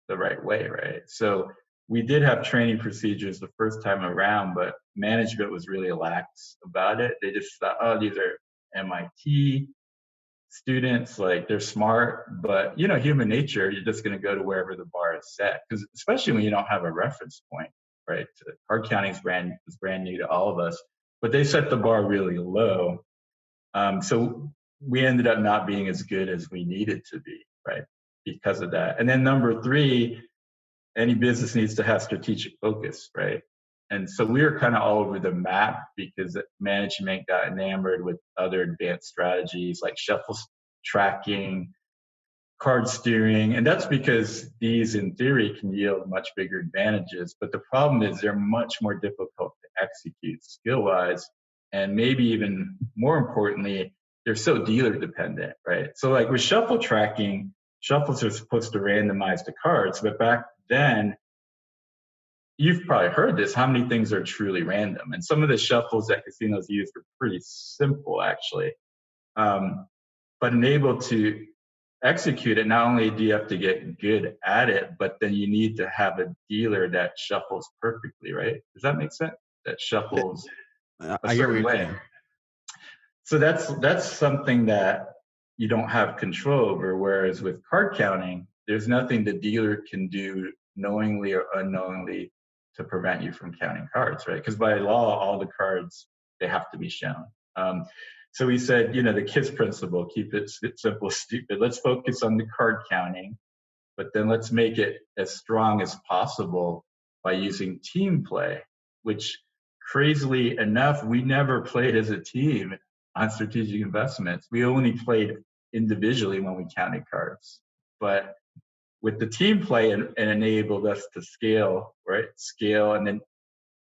the right way, right? So we did have training procedures the first time around, but management was really lax about it. They just thought, oh, these are MIT students, like they're smart, but human nature, you're just going to go to wherever the bar is set, because especially when you don't have a reference point, right? Card counting was brand new to all of us, but they set the bar really low. So we ended up not being as good as we needed to be, right? Because of that. And then number three, any business needs to have strategic focus, right? And so we were kind of all over the map because management got enamored with other advanced strategies like shuffle tracking, card steering. And that's because these, in theory, can yield much bigger advantages. But the problem is they're much more difficult to execute skill-wise. And maybe even more importantly, they're so dealer dependent, right? So like with shuffle tracking, shuffles are supposed to randomize the cards. But back then, you've probably heard this, how many things are truly random? And some of the shuffles that casinos use are pretty simple, actually. But able to execute it, not only do you have to get good at it, but then you need to have a dealer that shuffles perfectly, right? Does that make sense? That shuffles a certain way. So that's something that you don't have control over. Whereas with card counting, there's nothing the dealer can do knowingly or unknowingly to prevent you from counting cards, right? Because by law, all the cards, they have to be shown. So we said, the KISS principle, keep it simple, stupid. Let's focus on the card counting, but then let's make it as strong as possible by using team play, which crazily enough, we never played as a team on strategic investments. We only played individually when we counted cards. But with the team play, it enabled us to scale, right? Scale, and then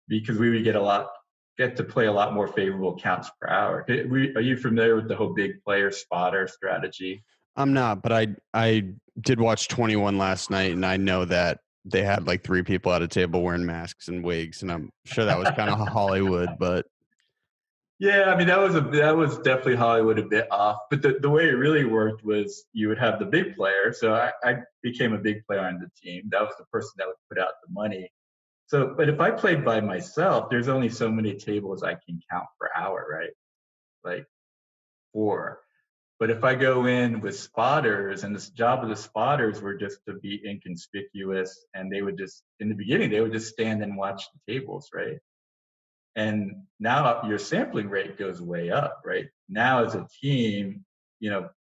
because we would get to play a lot more favorable counts per hour. Are you familiar with the whole big player spotter strategy? I'm not, but I did watch 21 last night, and I know that they had like 3 people at a table wearing masks and wigs, and I'm sure that was kind of Hollywood, but Yeah, I mean that was definitely Hollywood a bit off. But the way it really worked was you would have the big player. So I became a big player on the team. That was the person that would put out the money. So, but if I played by myself, there's only so many tables I can count per hour, right? Like 4. But if I go in with spotters, and the job of the spotters were just to be inconspicuous, and they would just, in the beginning, they would just stand and watch the tables, right? And now your sampling rate goes way up, right? Now as a team,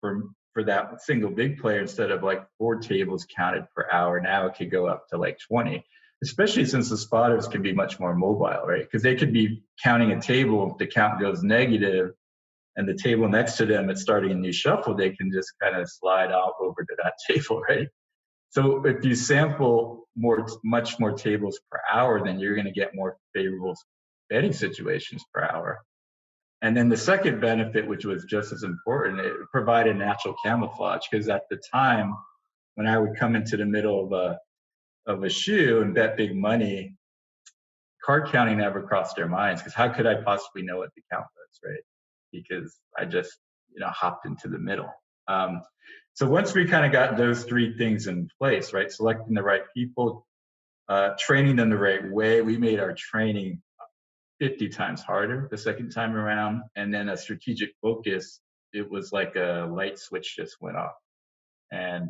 for that single big player, instead of like 4 tables counted per hour, now it could go up to like 20, especially since the spotters can be much more mobile, right? Because they could be counting a table, if the count goes negative, and the table next to them, it's starting a new shuffle, they can just kind of slide off over to that table, right? So if you sample much more tables per hour, then you're going to get more favorable betting situations per hour. And then the second benefit, which was just as important, it provided natural camouflage, because at the time when I would come into the middle of a shoe and bet big money, card counting never crossed their minds, because how could I possibly know what the count was, right? Because I just hopped into the middle. So once we kind of got those 3 things in place, right? Selecting the right people, training them the right way, we made our training 50 times harder the second time around. And then a strategic focus, it was like a light switch just went off. And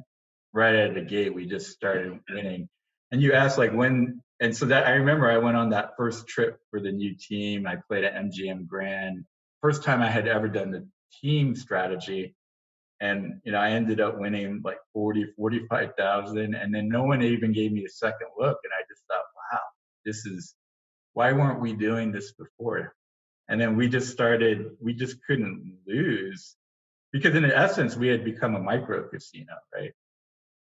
right out of the gate, we just started winning. And you asked like when, and so that I remember I went on that first trip for the new team. I played at MGM Grand. First time I had ever done the team strategy. And, I ended up winning like 45,000. And then no one even gave me a second look. And I just thought, wow, why weren't we doing this before? And then we just couldn't lose, because in essence, we had become a micro casino, right?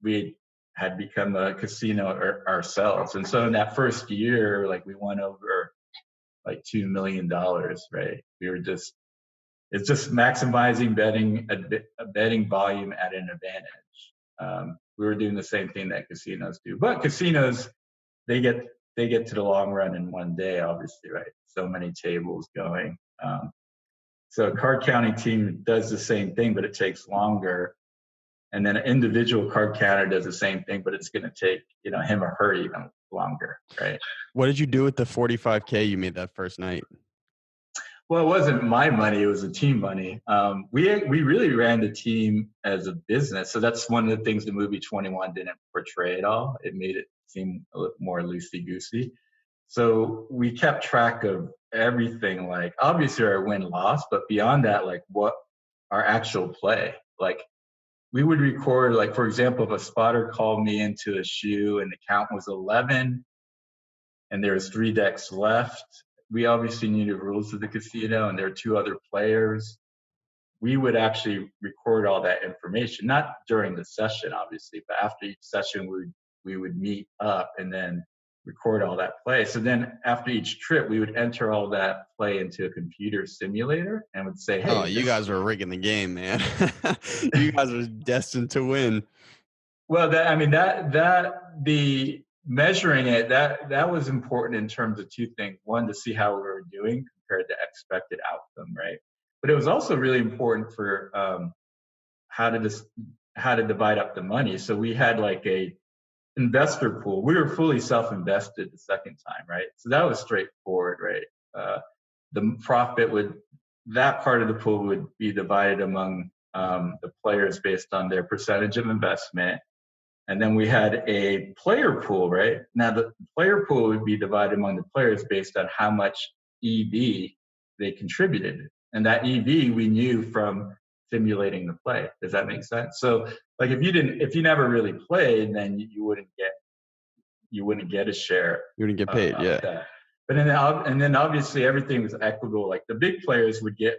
We had become a casino ourselves. And so in that first year, like we won over like $2 million, right? It's just maximizing betting volume at an advantage. We were doing the same thing that casinos do, but casinos, they get to the long run in one day, obviously, right? So many tables going. So a card counting team does the same thing, but it takes longer. And then an individual card counter does the same thing, but it's going to take, him or her even longer, right? What did you do with the 45K you made that first night? Well, it wasn't my money; it was the team money. We really ran the team as a business, so that's one of the things the movie 21 didn't portray at all. It made it seem a little more loosey goosey. So we kept track of everything, like obviously our win-loss, but beyond that, like what our actual play. Like we would record, like for example, if a spotter called me into a shoe and the count was 11, and there was 3 decks left. We obviously knew the rules of the casino, and there were 2 other players. We would actually record all that information, not during the session, obviously, but after each session, we would meet up and then record all that play. So then after each trip, we would enter all that play into a computer simulator and would say, hey. Oh, you guys were rigging the game, man. You guys were destined to win. Well, the measuring it, that was important in terms of 2 things. One, to see how we were doing compared to expected outcome, right? But it was also really important for how to divide up the money. So we had like a investor pool. We were fully self-invested the second time, right? So that was straightforward, right? The profit that part of the pool would be divided among the players based on their percentage of investment. And then we had a player pool, right? Now the player pool would be divided among the players based on how much EV they contributed. And that EV we knew from simulating the play. Does that make sense? So like if you never really played, then you wouldn't get a share. You wouldn't get paid, yeah. That. and then obviously everything was equitable. Like the big players would get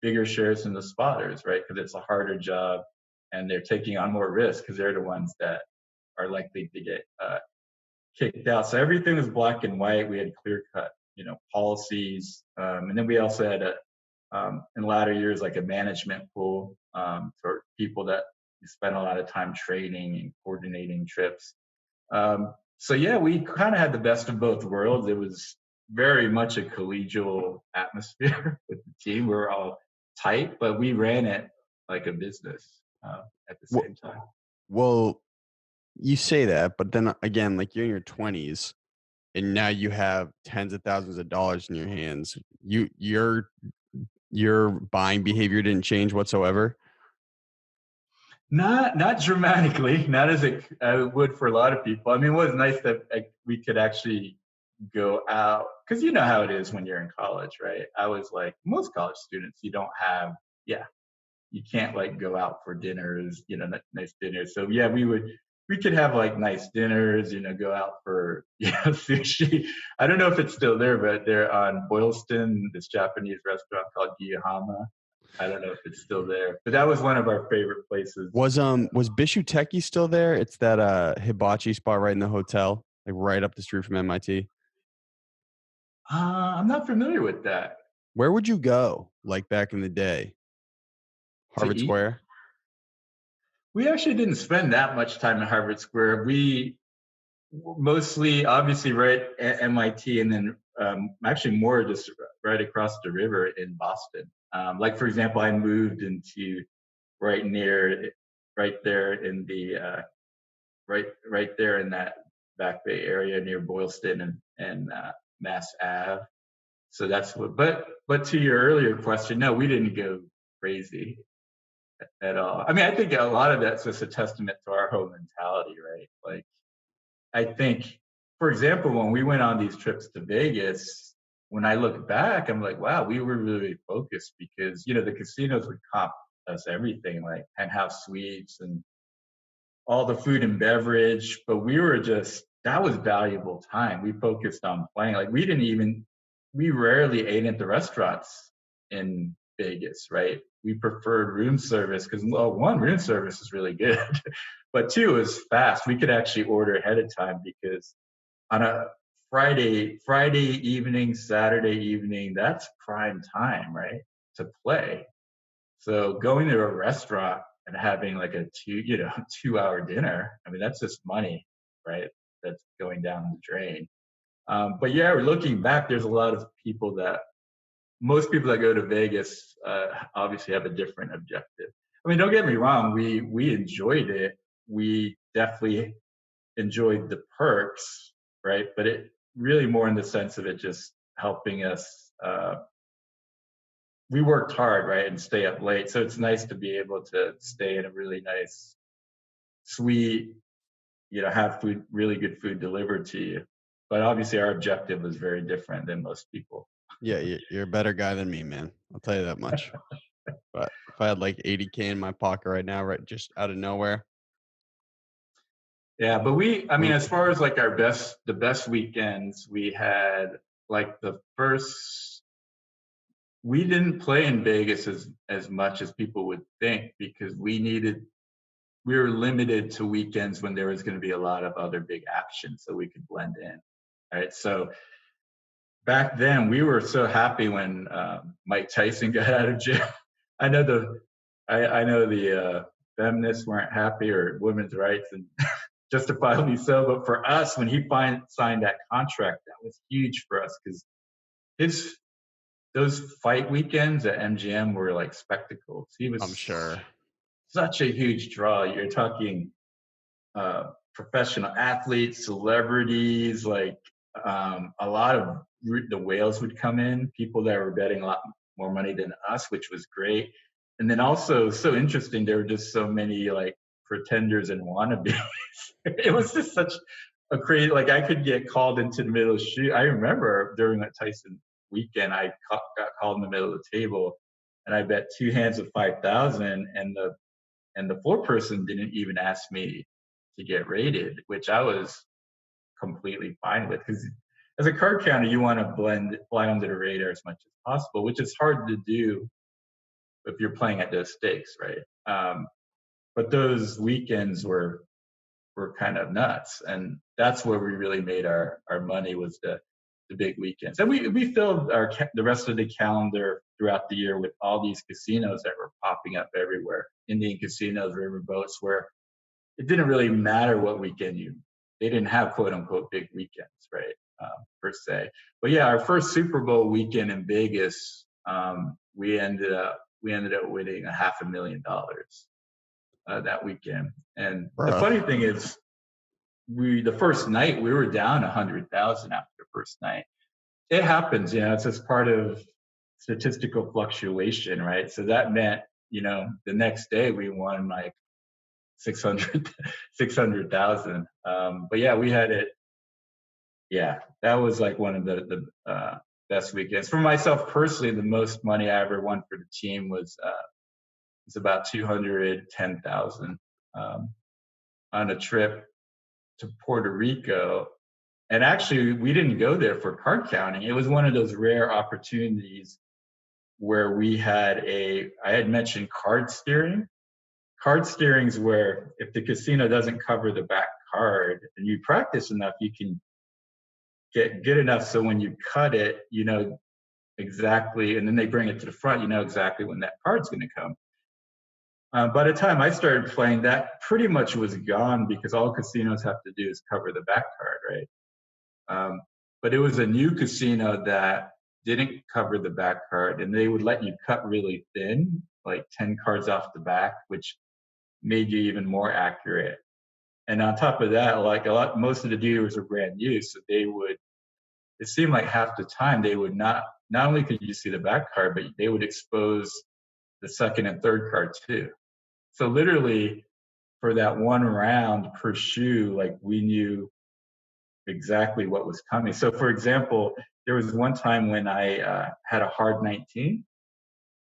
bigger shares than the spotters, right? Because it's a harder job, and they're taking on more risk because they're the ones that are likely to get kicked out. So everything was black and white. We had clear cut, policies, and then we also had in latter years like a management pool for people that spent a lot of time training and coordinating trips. So yeah, we kind of had the best of both worlds. It was very much a collegial atmosphere with the team. We were all tight, but we ran it like a business at the same time. Well, you say that, but then again, like you're in your 20s and now you have tens of thousands of dollars in your hands. Your buying behavior didn't change whatsoever. Not dramatically, not as it would for a lot of people. I mean, it was nice that we could actually go out, because you know how it is when you're in college, right? I was like most college students, you can't like go out for dinners, nice dinners. So yeah, we could have like nice dinners, go out for sushi. I don't know if it's still there, but they're on Boylston, this Japanese restaurant called Giyahama. I don't know if it's still there, but that was one of our favorite places. Was Bishuteki still there? It's that hibachi spot right in the hotel, like right up the street from MIT. I'm not familiar with that. Where would you go, like back in the day? Harvard Square? We actually didn't spend that much time in Harvard Square. We mostly, obviously, right at MIT, and then actually more just right across the river in Boston. Like, for example, I moved into right there in the right there in that Back Bay area near Boylston and Mass Ave. So that's what. But to your earlier question, no, we didn't go crazy at all. I mean, I think a lot of that's just a testament to our whole mentality, right? Like, I think, for example, when we went on these trips to Vegas, when I look back, I'm like, wow, we were really focused because, the casinos would comp us everything, like penthouse suites and all the food and beverage, but that was valuable time. We focused on playing. Like we rarely ate at the restaurants in Vegas, right? We preferred room service because, well, one, room service is really good, but two, it was fast. We could actually order ahead of time because on a Friday evening, Saturday evening, that's prime time, right, to play. So going to a restaurant and having like a 2-hour dinner, I mean, that's just money, right? That's going down the drain. But yeah, looking back, there's a lot of most people that go to Vegas obviously have a different objective. I mean, don't get me wrong, we enjoyed it. We definitely enjoyed the perks, right? But it really more in the sense of it just helping us. We worked hard, right, and stay up late. So it's nice to be able to stay in a really nice suite, have really good food delivered to you. But obviously our objective was very different than most people. Yeah, you're a better guy than me, man. I'll tell you that much. But if I had like $80K in my pocket right now, right, just out of nowhere. Yeah, but as far as like the best weekends, we had like we didn't play in Vegas as much as people would think because we were limited to weekends when there was going to be a lot of other big action so we could blend in. Right. So back then we were so happy when Mike Tyson got out of jail. I know the feminists weren't happy, or women's rights, and justifiably so. But for us, when he signed that contract, that was huge for us because those fight weekends at MGM were like spectacles. He was, I'm sure, such a huge draw. You're talking professional athletes, celebrities, like a lot of the whales would come in, people that were betting a lot more money than us, which was great. And then also so interesting, there were just so many like pretenders and wannabes. It was just such a crazy, like I could get called into the middle of the shoot. I remember during that Tyson weekend, I got called in the middle of the table and I bet 2 hands of 5,000 and the floor person didn't even ask me to get rated, which I was completely fine with because as a card counter, you want to fly under the radar as much as possible, which is hard to do if you're playing at those stakes, right? But those weekends were kind of nuts, and that's where we really made our money, was the big weekends. And we filled the rest of the calendar throughout the year with all these casinos that were popping up everywhere, Indian casinos, riverboats, where it didn't really matter what weekend they didn't have quote unquote big weekends, right? Per se. But yeah, our first Super Bowl weekend in Vegas, we ended up winning $500,000 that weekend. And the funny thing is, the first night we were down 100,000 after the first night. It happens, it's just part of statistical fluctuation, right? So that meant, the next day we won like 600,000. But yeah, we had it. Yeah, that was like one of the best weekends for myself personally. The most money I ever won for the team was about 210,000 on a trip to Puerto Rico. And actually, we didn't go there for card counting. It was one of those rare opportunities where I had mentioned card steering. Card steering is where if the casino doesn't cover the back card and you practice enough, you can get good enough so when you cut it, you know exactly, and then they bring it to the front, you know exactly when that card's going to come. By the time I started playing, that pretty much was gone because all casinos have to do is cover the back card, right? But it was a new casino that didn't cover the back card, and they would let you cut really thin, like 10 cards off the back, which made you even more accurate. And on top of that, most of the dealers were brand new, so it seemed like half the time they would not only could you see the back card, but they would expose the second and third card too. So literally for that one round per shoe, like we knew exactly what was coming. So for example, there was one time when I had a hard 19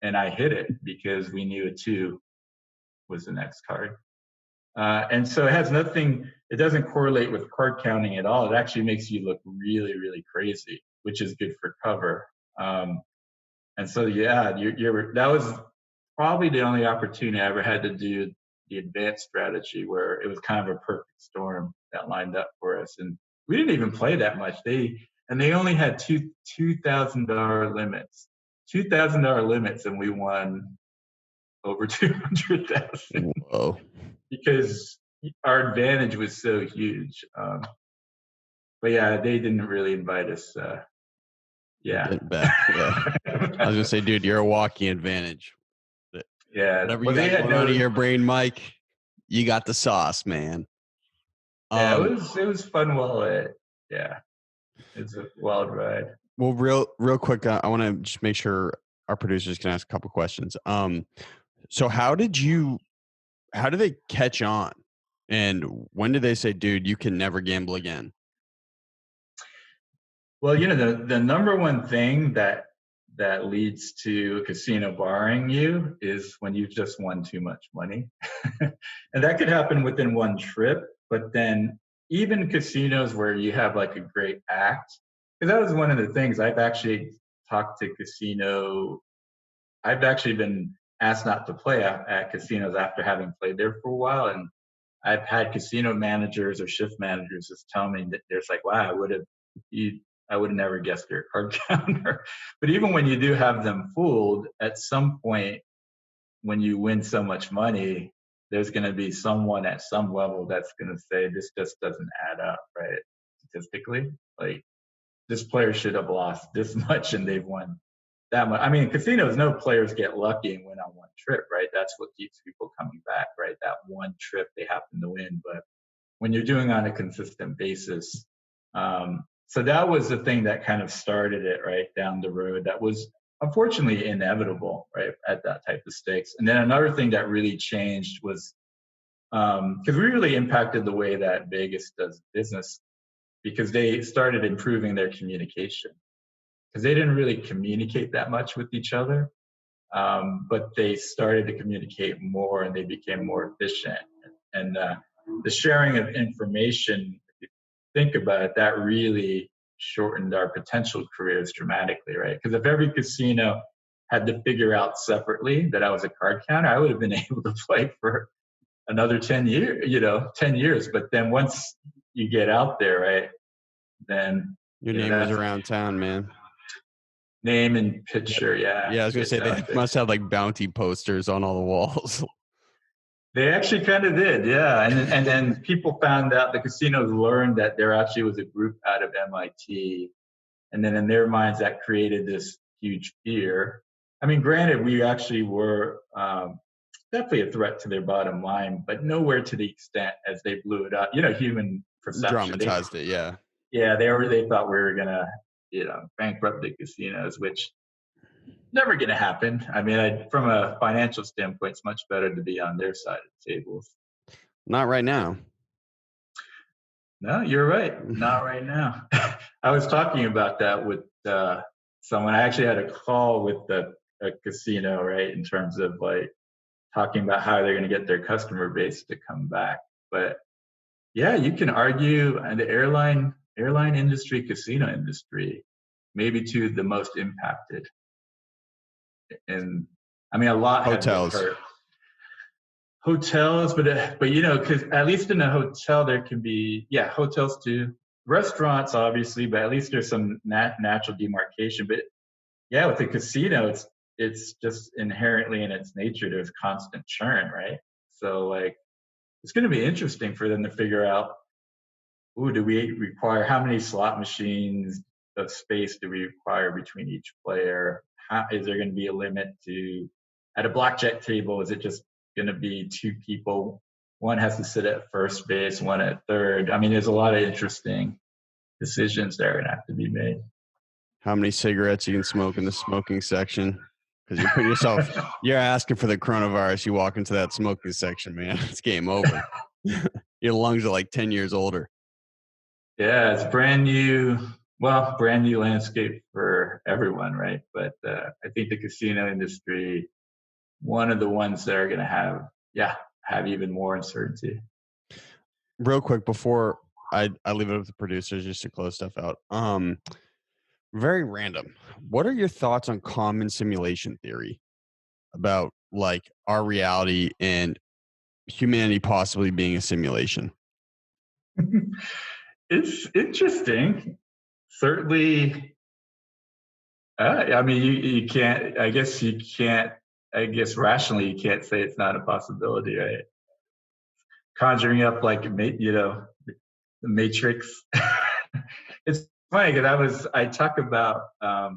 and I hit it because we knew a 2 was the next card. And so it doesn't correlate with card counting at all. It actually makes you look really, really crazy, which is good for cover. And so, yeah, that was probably the only opportunity I ever had to do the advanced strategy where it was kind of a perfect storm that lined up for us. And we didn't even play that much. They only had $2,000 limits, and we won over 200,000. Whoa. Because our advantage was so huge. But yeah, they didn't really invite us. Yeah. Yeah. I was gonna say, dude, you're a walking advantage. Yeah. Whatever you got going on in your brain, Mike, you got the sauce, man. Yeah, it was fun it's a wild ride. Well, real quick, I want to just make sure our producers can ask a couple questions. So how did they catch on? And when did they say, dude, you can never gamble again? Well, the number one thing that leads to a casino barring you is when you've just won too much money. And that could happen within one trip, but then even casinos where you have like a great act, because that was one of the things I've actually talked to I've actually been asked not to play at casinos after having played there for a while. And I've had casino managers or shift managers just tell me that there's like, wow, I would have never guessed you're a card counter. But even when you do have them fooled, at some point, when you win so much money, there's going to be someone at some level that's going to say, this just doesn't add up, right? Statistically, like this player should have lost this much and they've won that much. I mean, casinos, no players get lucky and win on one trip, right? That's what keeps people coming back, right? That one trip they happen to win. But when you're doing on a consistent basis, so that was the thing that kind of started it right down the road. That was unfortunately inevitable, right, at that type of stakes. And then another thing that really changed was because we really impacted the way that Vegas does business, because they started improving their communication. Because they didn't really communicate that much with each other, but they started to communicate more and they became more efficient. And the sharing of information, if you think about it, that really shortened our potential careers dramatically, right? Because if every casino had to figure out separately that I was a card counter, I would have been able to play for another 10 years, 10 years. But then once you get out there, right, then Your name was around town, man. Name and picture, yeah. Yeah, I was gonna say they must have like bounty posters on all the walls. They actually kind of did, yeah. And then people found out, the casinos learned that there actually was a group out of MIT, and then in their minds that created this huge fear. I mean, granted, we actually were definitely a threat to their bottom line, but nowhere to the extent as they blew it up. Human perception. Dramatized it, yeah. Yeah, they thought we were gonna, bankrupt the casinos, which never gonna happen. I mean, from a financial standpoint, it's much better to be on their side of the tables. Not right now. No, you're right. Not right now. I was talking about that with someone. I actually had a call with a casino, right, in terms of like talking about how they're going to get their customer base to come back. But yeah, you can argue, and the airline industry, casino industry, maybe two the most impacted. And I mean, a lot hotels. Have been hurt. Hotels, but because at least in a hotel there can be, hotels too, restaurants obviously, but at least there's some natural demarcation. But yeah, with the casino, it's just inherently in its nature there's constant churn, right? So like it's going to be interesting for them to figure out, do we require, how many slot machines of space do we require between each player? Is there going to be a limit to, at a blackjack table, is it just going to be two people? One has to sit at first base, one at third. I mean, there's a lot of interesting decisions that are going to have to be made. How many cigarettes you can smoke in the smoking section? Because you're putting yourself, you're asking for the coronavirus. You walk into that smoking section, man. It's game over. Your lungs are like 10 years older. Yeah, it's brand new landscape for everyone, right? But I think the casino industry, one of the ones that are going to have even more uncertainty. Real quick before I leave it up to the producers just to close stuff out. Very random. What are your thoughts on common simulation theory about like our reality and humanity possibly being a simulation? It's interesting. Certainly, I mean, you can't, I guess rationally you can't say it's not a possibility, right? Conjuring up like, the Matrix. It's funny because I talk about, I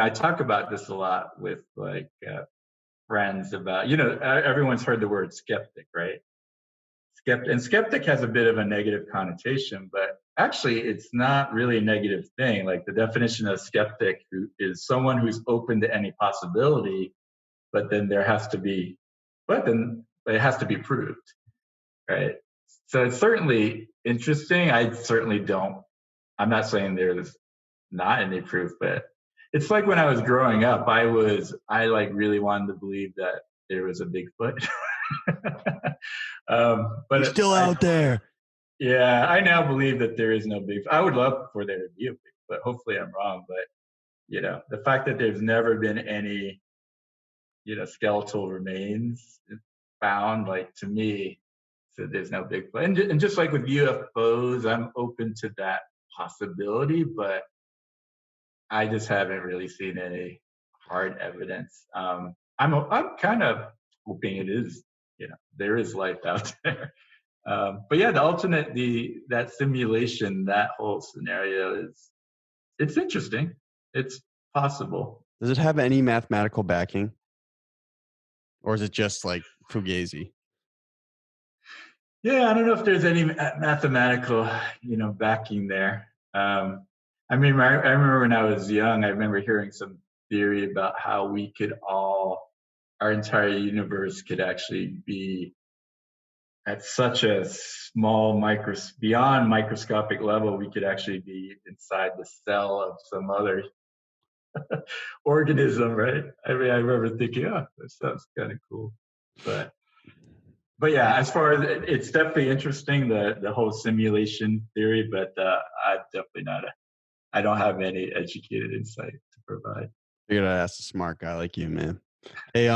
talk about this a lot with like friends about, everyone's heard the word skeptic, right? Skeptic has a bit of a negative connotation, but actually it's not really a negative thing. Like the definition of skeptic is someone who's open to any possibility, but then it has to be proved, right? So it's certainly interesting. I'm not saying there's not any proof, but it's like when I was growing up, I like really wanted to believe that there was a Bigfoot. But it's still out there. Yeah, I now believe that there is no Bigfoot. I would love for there to be a Bigfoot. Hopefully I'm wrong, but the fact that there's never been any, skeletal remains found, like to me, so there's no Bigfoot. And just like with UFOs, I'm open to that possibility, but I just haven't really seen any hard evidence. I'm kind of hoping it is, there is life out there. But yeah, the alternate, that simulation, that whole scenario it's interesting. It's possible. Does it have any mathematical backing? Or is it just like Fugazi? Yeah, I don't know if there's any mathematical, backing there. I remember when I was young, I remember hearing some theory about how our entire universe could actually be at such a small beyond microscopic level, we could actually be inside the cell of some other organism, right? I mean, I remember thinking, that sounds kind of cool. But but yeah, as far as it's definitely interesting, the whole simulation theory, but I'm definitely not I don't have any educated insight to provide. Figured I'd ask a smart guy like you, man. Hey,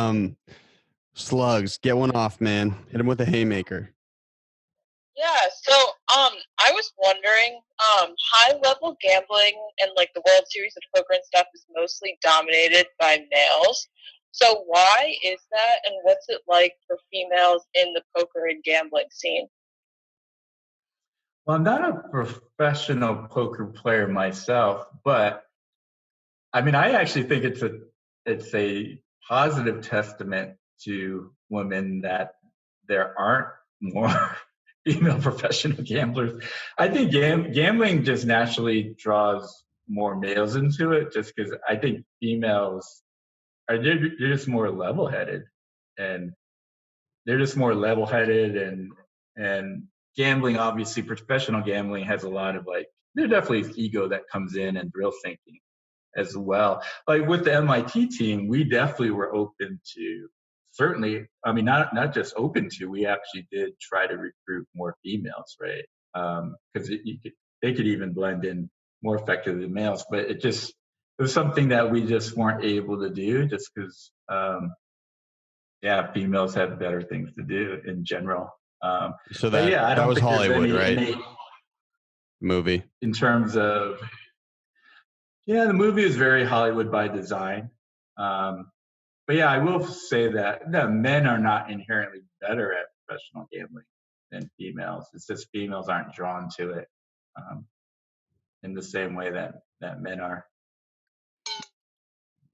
Slugs, get one off, man. Hit him with a haymaker. Yeah, so I was wondering, high level gambling and like the World Series of Poker and stuff is mostly dominated by males. So why is that, and what's it like for females in the poker and gambling scene? Well, I'm not a professional poker player myself, but I mean, I actually think it's a positive testament to women that there aren't more female professional gamblers. I think gambling just naturally draws more males into it, just because I think females they're just more level-headed, and they're just more level-headed, and gambling, obviously, professional gambling has a lot of like there definitely is ego that comes in and real thinking as well. Like with the MIT team, we definitely were open to certainly. I mean, not just open to. We actually did try to recruit more females, right? Because they could even blend in more effectively than males. But it was something that we just weren't able to do, just because yeah, females have better things to do in general. So But yeah, I that don't was think there's Hollywood, any right? innate Movie. in terms of yeah, the movie is very Hollywood by design. But yeah, I will say that men are not inherently better at professional gambling than females. It's just females aren't drawn to it in the same way that men are.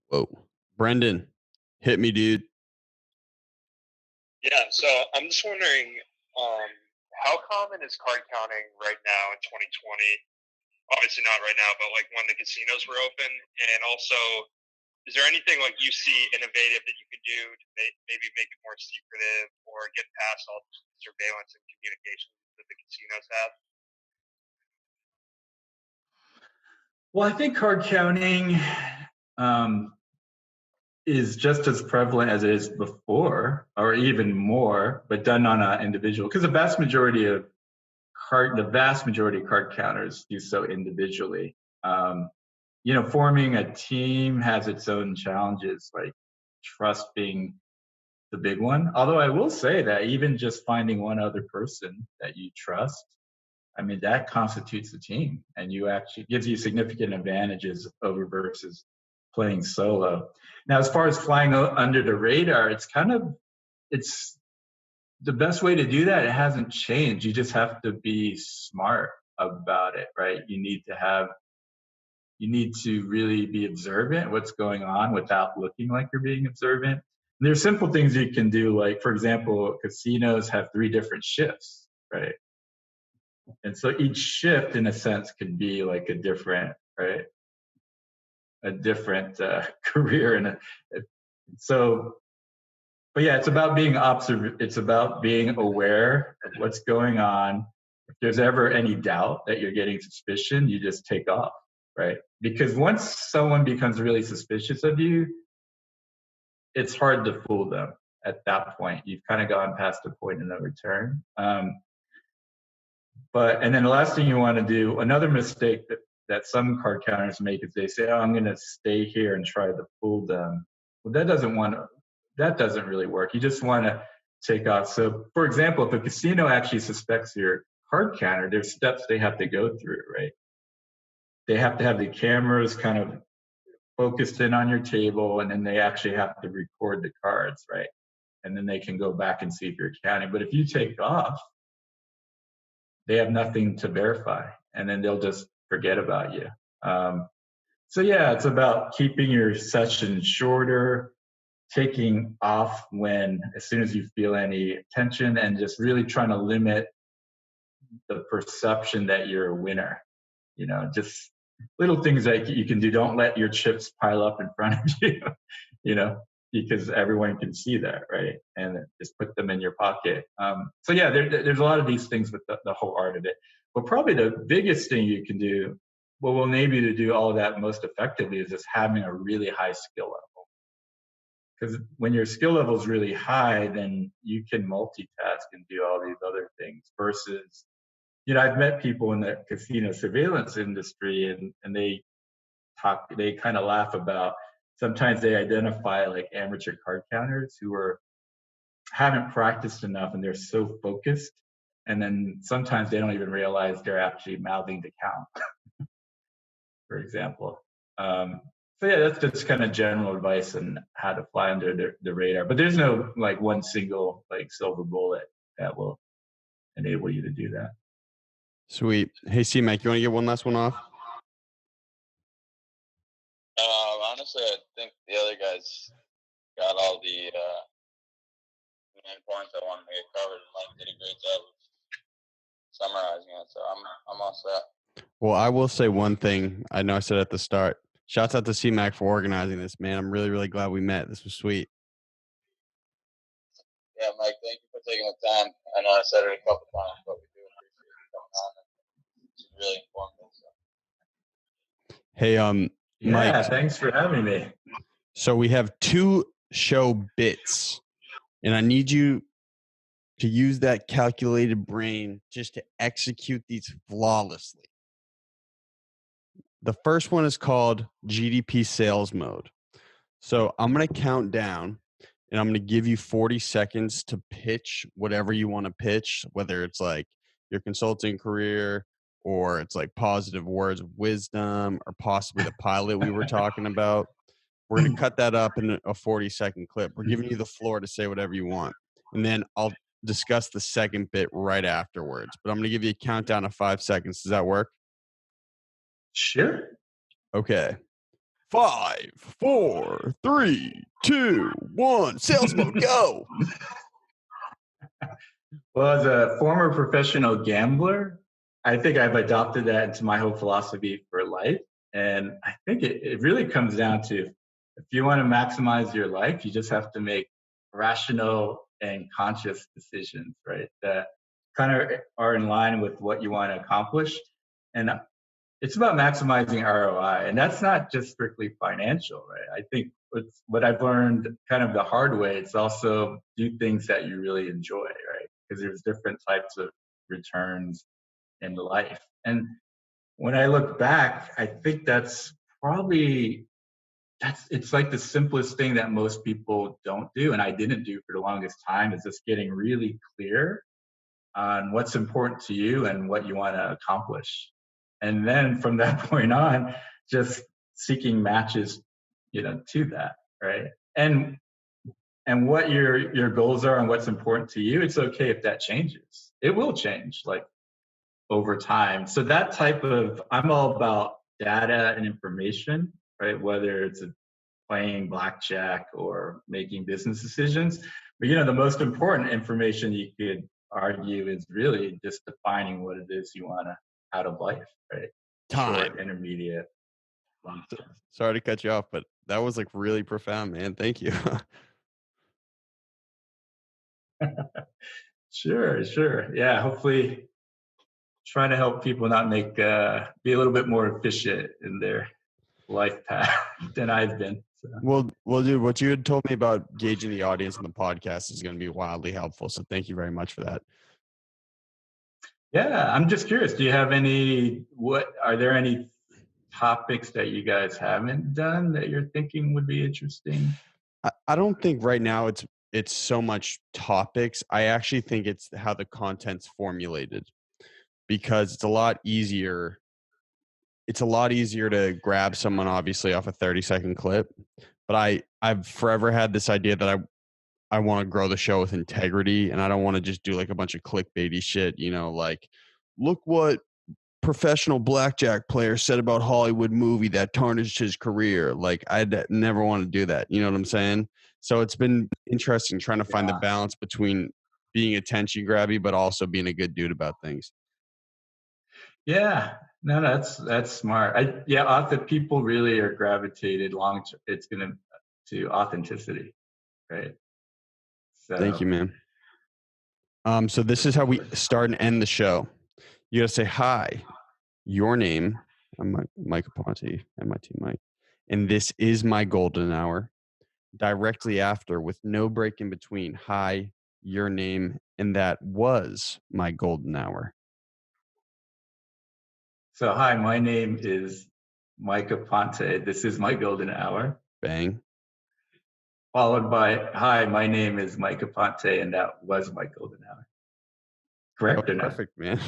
Whoa. Brendan, hit me, dude. Yeah, so I'm just wondering, how common is card counting right now in 2020? Obviously not right now, but like when the casinos were open, and also, is there anything like you see innovative that you could do to maybe make it more secretive or get past all the surveillance and communication that the casinos have? Well, I think card counting is just as prevalent as it is before, or even more, but done on an individual. Because the vast majority of card counters do so individually. Forming a team has its own challenges, like trust being the big one. Although I will say that even just finding one other person that you trust, I mean, that constitutes a team, and you actually gives you significant advantages over versus playing solo. Now, as far as flying under the radar, it's the best way to do that. It hasn't changed. You just have to be smart about it, right? You need to really be observant what's going on without looking like you're being observant. And there's simple things you can do, like, for example, casinos have 3 different shifts, right? And so each shift, in a sense, could be like a different, right? A different career. And so, but yeah, it's about being It's about being aware of what's going on. If there's ever any doubt that you're getting suspicion, you just take off, right? Because once someone becomes really suspicious of you, it's hard to fool them at that point. You've kind of gone past the point of no return. And then the last thing you want to do, another mistake that some card counters make is they say, "Oh, I'm going to stay here and try to fool them." Well, that doesn't really work. You just want to take off. So, for example, if a casino actually suspects your card counter, there's steps they have to go through, right? They have to have the cameras kind of focused in on your table, and then they actually have to record the cards, right? And then they can go back and see if you're counting. But if you take off, they have nothing to verify, and then they'll just forget about you. So yeah, it's about keeping your session shorter, taking off as soon as you feel any tension, and just really trying to limit the perception that you're a winner. Just little things that you can do. Don't let your chips pile up in front of you, because everyone can see that, right? And just put them in your pocket. So yeah, there's a lot of these things with the whole art of it. But probably the biggest thing you can do, what will enable you to do all of that most effectively, is just having a really high skill level. because when your skill level is really high, then you can multitask and do all these other things versus, I've met people in the casino surveillance industry, and they kind of laugh about, sometimes they identify like amateur card counters who haven't practiced enough and they're so focused. And then sometimes they don't even realize they're actually mouthing to count, for example. So yeah, that's just kind of general advice on how to fly under the radar. But there's no like one single like silver bullet that will enable you to do that. Sweet. Hey, C-Mac, you want to get one last one off? Honestly, I think the other guys got all the main points I wanted to get covered, and Mike did a great job of summarizing it. So I'm all set. Well, I will say one thing. I know I said at the start. Shouts out to C-Mac for organizing this, man. I'm really, really glad we met. This was sweet. Yeah, Mike, thank you for taking the time. I know I said it a couple times, but we do appreciate you coming on. It's really informative. So. Hey, Yeah, Mike. Thanks for having me. So we have 2 show bits, and I need you to use that calculated brain just to execute these flawlessly. The first one is called GDP sales mode. So I'm going to count down, and I'm going to give you 40 seconds to pitch whatever you want to pitch, whether it's like your consulting career or it's like positive words of wisdom or possibly the pilot we were talking about. We're going to cut that up in a 40-second clip. We're giving you the floor to say whatever you want. And then I'll discuss the second bit right afterwards. But I'm going to give you a countdown of 5 seconds. Does that work? Sure. Okay. 5, 4, 3, 2, 1. Sales mode, go. Well, as a former professional gambler, I think I've adopted that into my whole philosophy for life. And I think it really comes down to, if you want to maximize your life, you just have to make rational and conscious decisions, right? That kind of are in line with what you want to accomplish. And it's about maximizing ROI. And that's not just strictly financial, right? I think what I've learned kind of the hard way, it's also do things that you really enjoy, right? Because there's different types of returns in life. And when I look back, I think it's like the simplest thing that most people don't do, and I didn't do for the longest time, is just getting really clear on what's important to you and what you want to accomplish. And then from that point on, just seeking matches, to that, right? And what your goals are and what's important to you, it's okay if that changes. It will change, like, over time. So that I'm all about data and information, right? Whether it's playing blackjack or making business decisions. But the most important information you could argue is really just defining what it is you want out of life, right? Time. Short, intermediate, long term. Sorry to cut you off, but that was like really profound, man. Thank you. Sure. Yeah, hopefully trying to help people not be a little bit more efficient in their life path than I've been. So. Well, dude, what you had told me about gauging the audience in the podcast is going to be wildly helpful. So thank you very much for that. Yeah, I'm just curious. Do you have are there any topics that you guys haven't done that you're thinking would be interesting? I don't think right now it's so much topics. I actually think it's how the content's formulated, because it's a lot easier. It's a lot easier to grab someone, obviously, off a 30-second clip. But I've forever had this idea that I want to grow the show with integrity, and I don't want to just do like a bunch of clickbaity shit, like, look what professional blackjack player said about Hollywood movie that tarnished his career. Like, I'd never want to do that. You know what I'm saying? So it's been interesting trying to find the balance between being attention grabby, but also being a good dude about things. Yeah, no, that's smart. Often people really are gravitated it's going to authenticity, right? So. Thank you, man. So this is how we start and end the show. You got to say, hi, your name. I'm Mike Aponte, MIT Mike. And this is my golden hour. directly after with no break in between. Hi, your name, and that was my golden hour. So, hi, my name is Mike Aponte. This is my golden hour. Bang. Followed by, hi, my name is Mike Aponte, and that was my golden hour. Correct or not? Perfect, man.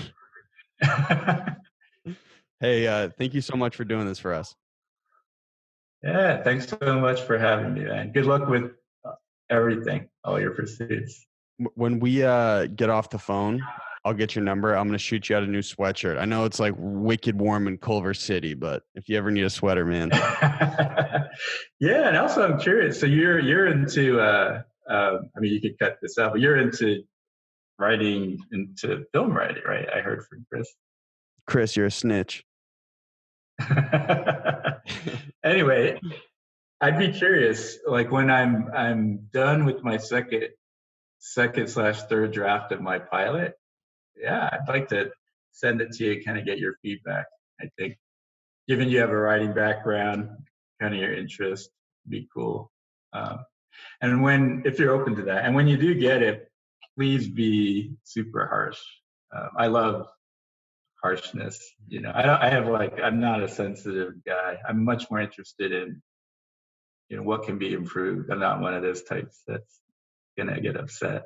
Hey, thank you so much for doing this for us. Yeah, thanks so much for having me, man. Good luck with everything, all your pursuits. When we get off the phone, I'll get your number. I'm going to shoot you out a new sweatshirt. I know it's like wicked warm in Culver City, but if you ever need a sweater, man. Yeah, and also I'm curious. So you're into, I mean, you could cut this out, but you're into writing, into film writing, right? I heard from Chris. Chris, you're a snitch. Anyway, I'd be curious, like when I'm done with my second/third draft of my pilot. Yeah, I'd like to send it to you, kind of get your feedback. I think, given you have a writing background, kind of your interest, be cool. And if you're open to that, and when you do get it, please be super harsh. I love harshness. You know, I'm not a sensitive guy. I'm much more interested in, what can be improved. I'm not one of those types that's gonna get upset.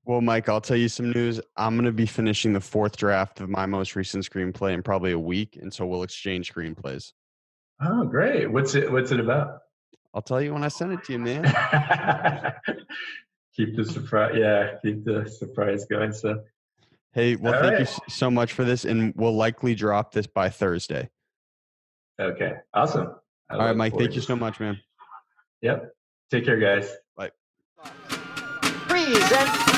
Well, Mike, I'll tell you some news. I'm going to be finishing the 4th draft of my most recent screenplay in probably a week, and so we'll exchange screenplays. Oh, great. What's it about? I'll tell you when I send it to you, man. Keep the surprise. Yeah, keep the surprise going. So, hey, well, thank you so much for this, and we'll likely drop this by Thursday. Okay, awesome. All right, Mike, thank you so much, man. Yep. Take care, guys. Bye. Present